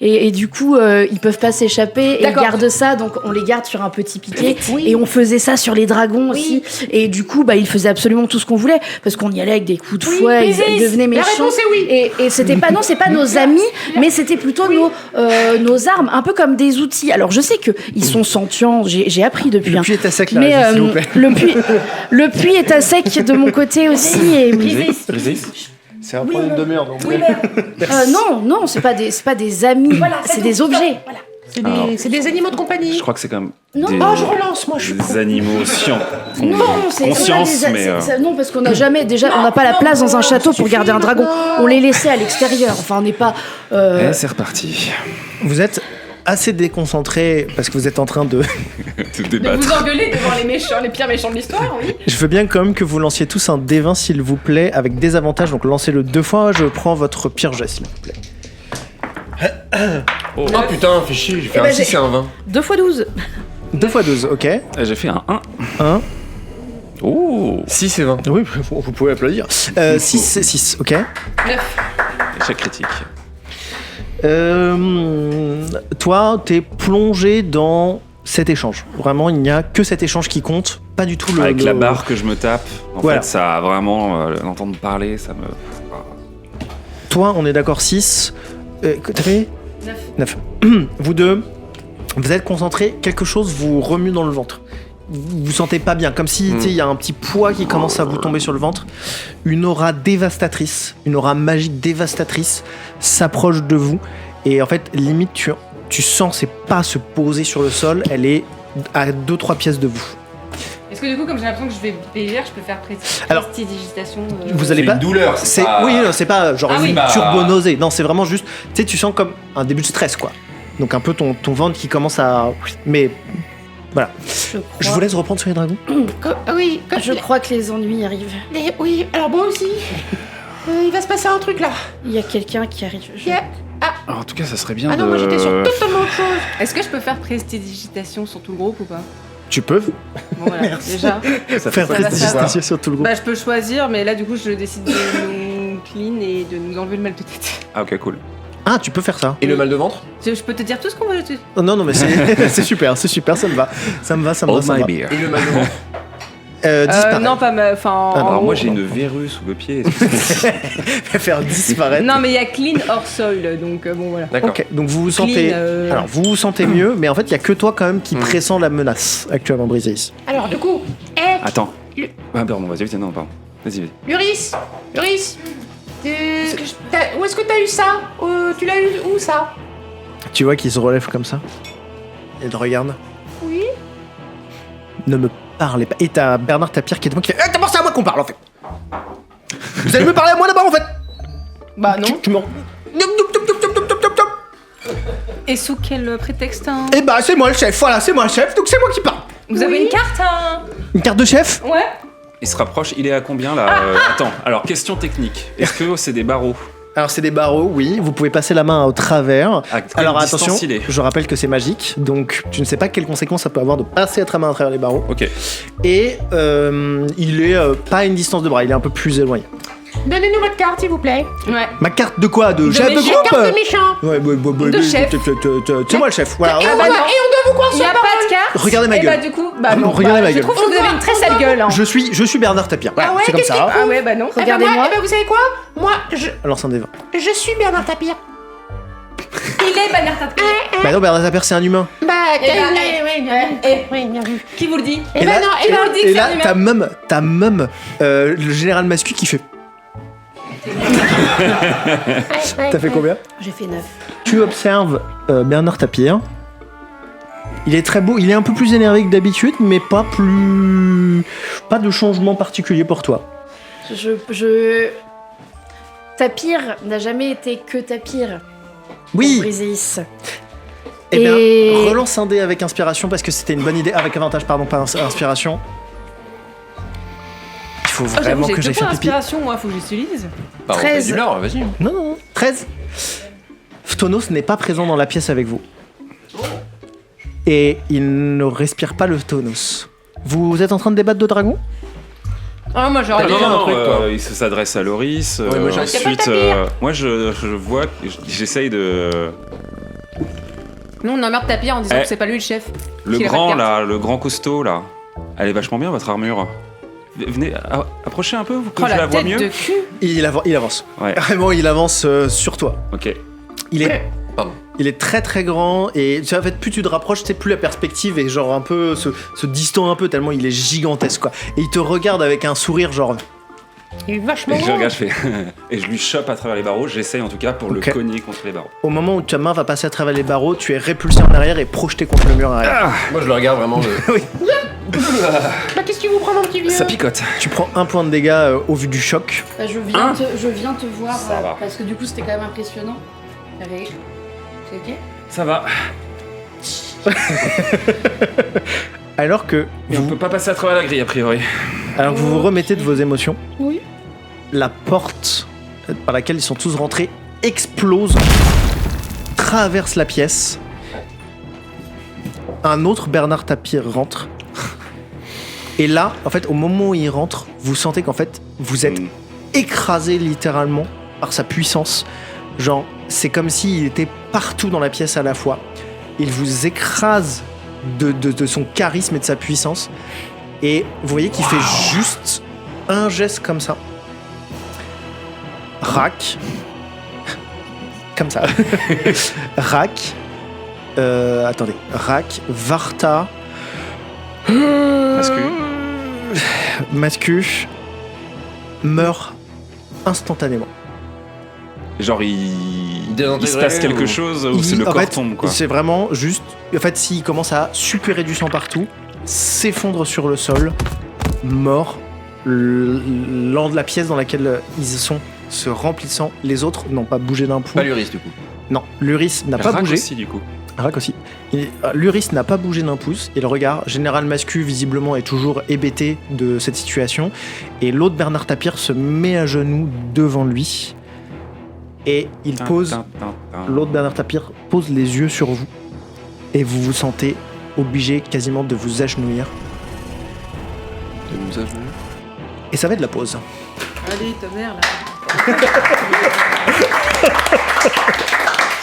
et du coup ils peuvent pas s'échapper et ils D'accord. gardent ça, donc on les garde sur un petit piquet. Oui. Et on faisait ça sur les dragons Oui. aussi, et du coup bah ils faisaient absolument tout ce qu'on voulait parce qu'on y allait avec des coups de Oui, fouet, Isis, ils devenaient la méchants. réponse est oui. Et c'était pas, non, c'est pas nos amis, mais c'était plutôt nos armes, un peu comme des outils. Alors je sais que ils sont sentients, j'ai appris depuis. Le hein. puits est à sec là, Mais s'il vous plaît. le puits est à sec de mon côté aussi. Et... C'est un prendre une demi-heure donc. non, c'est pas des amis, c'est des objets. C'est des animaux de compagnie. Je crois que c'est quand même Non. des, Oh, je relance, moi, je suis des animaux scients. Non, c'est conscience, pas des- mais. non, parce qu'on n'a jamais on n'a pas la place dans un château pour garder un dragon. On les laissait à l'extérieur. Enfin, on n'est pas. Et c'est reparti. Vous êtes assez déconcentré parce que vous êtes en train de. Tout De débattre. vous engueuler devant les méchants, les pires méchants de l'histoire, oui. Je veux bien quand même que vous lanciez tous un D20 s'il vous plaît avec des avantages. Donc lancez-le 2 fois. Je prends votre pire jet s'il vous plaît. Oh putain, fais chier, j'ai fait ben, un 6 et un 20. 2 x 12. 2 x 12, ok. J'ai fait un 1. 1. Oh. 6 et 20. Oui, vous pouvez applaudir. 6, 6, ok. 9. Échec critique. Toi, t'es plongé dans cet échange. Vraiment, il n'y a que cet échange qui compte, pas du tout le... Avec la barre que je me tape, en Voilà. fait, ça a vraiment... l'entendre parler, ça me... Toi, on est d'accord, 6. T'as fait 9. Vous deux, vous êtes concentrés, quelque chose vous remue dans le ventre. Vous vous sentez pas bien, comme si tu sais, il y a un petit poids qui commence à vous tomber sur le ventre. Une aura dévastatrice, une aura magique dévastatrice s'approche de vous. Et en fait, limite, tu sens ses pas se poser sur le sol. Elle est à 2-3 pièces de vous. Est-ce que du coup, comme j'ai l'impression que je vais périr, je peux faire Alors, prestidigitation Vous allez pas. une douleur, c'est pas... Oui, non, c'est pas genre Ah oui. une turbo-nausée. Non, c'est vraiment juste. Tu sais, tu sens comme un début de stress, quoi. Donc un peu ton ventre qui commence à. Mais voilà. Je vous laisse reprendre sur les dragons. Oui, Je crois que les ennuis arrivent. oui, alors moi aussi. Il va se passer un truc là. Il y a quelqu'un qui arrive. Alors, en tout cas, ça serait bien Ah non, moi j'étais sur totalement autre chose. Est-ce que je peux faire prestidigitation sur tout le groupe ou pas? Tu peux Bon, voilà, déjà. faire va, prestidigitation sur tout le groupe. Bah, je peux choisir, mais là, du coup, je décide de nous clean et de nous enlever le mal de tête. Ah, ok, cool. Ah, tu peux faire ça. Et le mal de ventre? Je peux te dire tout ce qu'on veut là-dessus. Non, mais c'est super, ça me va. Ça me va. beer. Et le mal de ventre? Disparaître. Non, pas ma. Enfin. Alors, en moi, gros- j'ai une verrue sous le pied. Faire disparaître. Non, mais il y a clean hors sol, donc bon, voilà. D'accord. Ok, donc vous vous Clean, sentez. Alors, vous vous sentez mieux, mais en fait, il y a que toi quand même qui pressent la menace actuellement, Briseis. Alors du coup, Attends. Ah, pardon, vas-y, non, pardon. Vas-y. Luris, où est-ce que t'as eu ça? Tu l'as eu où ça? Tu vois qu'il se relève comme ça. Il te regarde. Oui. Ne me parlez pas. Et t'as Bernard Tapie qui est devant qui fait d'abord, c'est à moi qu'on parle en fait. Vous allez me parler à moi d'abord en fait. Bah, non. Tu me. Et sous quel prétexte hein Eh bah, c'est moi le chef, voilà, c'est moi le chef, donc c'est moi qui parle. Vous avez une carte hein Une carte de chef? Ouais. Il se rapproche, il est à combien là Attends, alors question technique. Est-ce que c'est des barreaux? Alors, c'est des barreaux, oui. Vous pouvez passer la main au travers. À quelle Alors, distance attention, il est je rappelle que c'est magique, donc tu ne sais pas quelles conséquences ça peut avoir de passer à main à travers les barreaux. Ok. Et il est pas à une distance de bras, il est un peu plus éloigné. Donnez-nous votre carte, s'il vous plaît. Ouais. Ma carte de quoi? De chef de méchant. groupe? Carte de méchant. Ouais, De chef. C'est moi le chef, voilà. Et bah on non. doit vous croire Il sur n'y a parole. pas de carte. Regardez ma Et bah gueule. du coup, bah non. Regardez bah, ma je gueule. trouve que vous avez une très sale gueule. Hein. Je suis Bernard Tapie. Voilà, Ah ouais, c'est comme qu'est-ce ça. Ah ouais, bah non. Regardez-moi. Vous savez quoi? Moi, Lance un des 20. je suis Bernard Tapie. Il est Bernard Tapie. Bah non, Bernard Tapie, c'est un humain. Bah, Eh ben, oui, bien vu. Qui vous le dit Eh ben non, et ben, on dit que et c'est là, un humain. t'as même le général Mascu qui fait. T'as fait combien? J'ai fait 9. Tu observes Bernard Tapie. Il est très beau, il est un peu plus énervé que d'habitude, mais pas de changement particulier pour toi. Tapir n'a jamais été que Tapir. Oui. Briseis. Eh bien, Et- relance un dé avec inspiration parce que c'était une bonne idée. Avec avantage, pardon, pas inspiration. Il faut vraiment que j'aille faire pipi. Inspiration, moi, faut que j'utilise. Bah, on fait 13. du lore, vas-y. Non. 13. Ptonos n'est pas présent dans la pièce avec vous. Et il ne respire pas le Ptonos. Vous êtes en train de débattre de dragon? Ah, moi, j'aurais T'as Non, dit un non, truc, toi. il s'adresse à Loris. Ouais, moi, j'ai- ensuite, moi je vois, j'essaye de. Nous, on emmerde Tapir en disant Eh. que c'est pas lui le chef. Le Qu'il a grand pas de carte. là, le grand costaud là. Elle est vachement bien votre armure. Venez, approchez un peu, vous que Oh, je la la vois tête mieux. de cul. Il avance. Ouais. Vraiment, il avance sur toi. Ok. Il est très très grand et tu sais, en fait, plus tu te rapproches, tu sais, plus la perspective est genre un peu se distend un peu tellement il est gigantesque quoi. Et il te regarde avec un sourire genre. Il est vachement Et je grand. regarde, je fais et je lui chope à travers les barreaux. J'essaye en tout cas pour Ok. le cogner contre les barreaux. Au moment où ta main va passer à travers les barreaux, tu es répulsé en arrière et projeté contre le mur arrière. Moi, je le regarde vraiment. Bah, qu'est-ce qui vous prend, mon petit vieux? Ça picote. Tu prends un point de dégâts au vu du choc. Bah, je viens te voir Ça va. parce que du coup c'était quand même impressionnant. C'est ok? Ça va. Alors que Et on peut pas passer à travers la grille a priori. Alors que vous vous remettez de vos émotions, Oui. la porte par laquelle ils sont tous rentrés explose, traverse la pièce. Un autre Bernard Tapie rentre. Et là, en fait, au moment où il rentre, vous sentez qu'en fait, vous êtes écrasé littéralement par sa puissance. Genre, c'est comme s'il était partout dans la pièce à la fois. Il vous écrase de son charisme et de sa puissance. Et vous voyez qu'il fait juste un geste comme ça. Rack. Comme ça. Rack. Attendez. Rack, Varta. Mascu meurt instantanément. Genre, il se passe quelque chose ou c'est le corps tombe, quoi. C'est vraiment juste. En fait, s'il commence à suppurer du sang partout, s'effondre sur le sol, mort. L'an de la pièce dans laquelle ils sont se remplit de sang. Les autres n'ont pas bougé d'un pouce. Pas l'Uris, du coup. Non, l'Uris n'a pas bougé. Aussi, du coup. Rack aussi. L'Uris n'a pas bougé d'un pouce. Et le regard, Général Mascu, visiblement, est toujours hébété de cette situation. Et l'autre Bernard Tapir se met à genoux devant lui. Et il pose. L'autre Bernard Tapir pose les yeux sur vous. Et vous vous sentez obligé quasiment de vous agenouillir. Et ça va être la pause. Allez, ta mère là.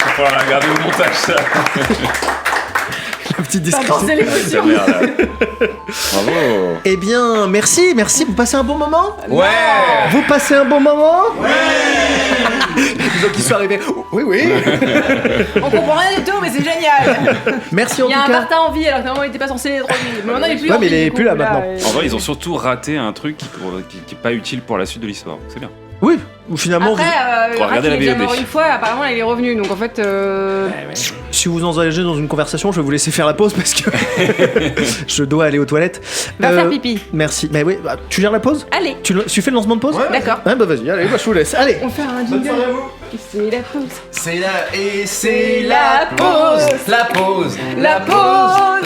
Il faudra la regarder au montage, ça. La petite T'as discussion. pensé l'émotion. Bravo. Eh bien, merci. Vous passez un bon moment ? Ouais. Vous passez un bon moment ? Ouais. Les gens qui sont arrivés. Oui. On comprend rien du tout, mais c'est génial. Merci en Il y tout a un cas. Varta en vie, alors que normalement il était pas censé être en vie. Mais maintenant il est plus Ouais, en mais vie. il est du plus coup, là, maintenant. En vrai, ils ont surtout raté un truc qui est pas utile pour la suite de l'histoire. C'est bien. Oui, ou finalement, Après, Faut regarder Rack, il est la déjà VOD. mort une fois, apparemment il est revenu. Donc en fait. si vous engagez dans une conversation, je vais vous laisser faire la pause parce que je dois aller aux toilettes. Va faire pipi. Merci. Mais oui, bah, tu gères la pause ? Allez, Tu fais le lancement de pause ? d'accord. Ouais, bah vas-y, allez, moi je vous laisse. Allez. On fait un Bonne jingle. soirée à vous. C'est la pause. C'est la et C'est la pause. La pause. La pause.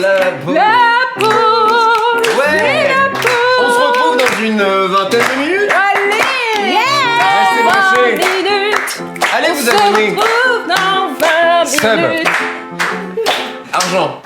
La pause. La pause. Ouais. On se retrouve dans une vingtaine de minutes. Allez. Restez branchés. 20 minutes. Allez vous On se abonner. retrouve dans 20 Sub. minutes. Argent.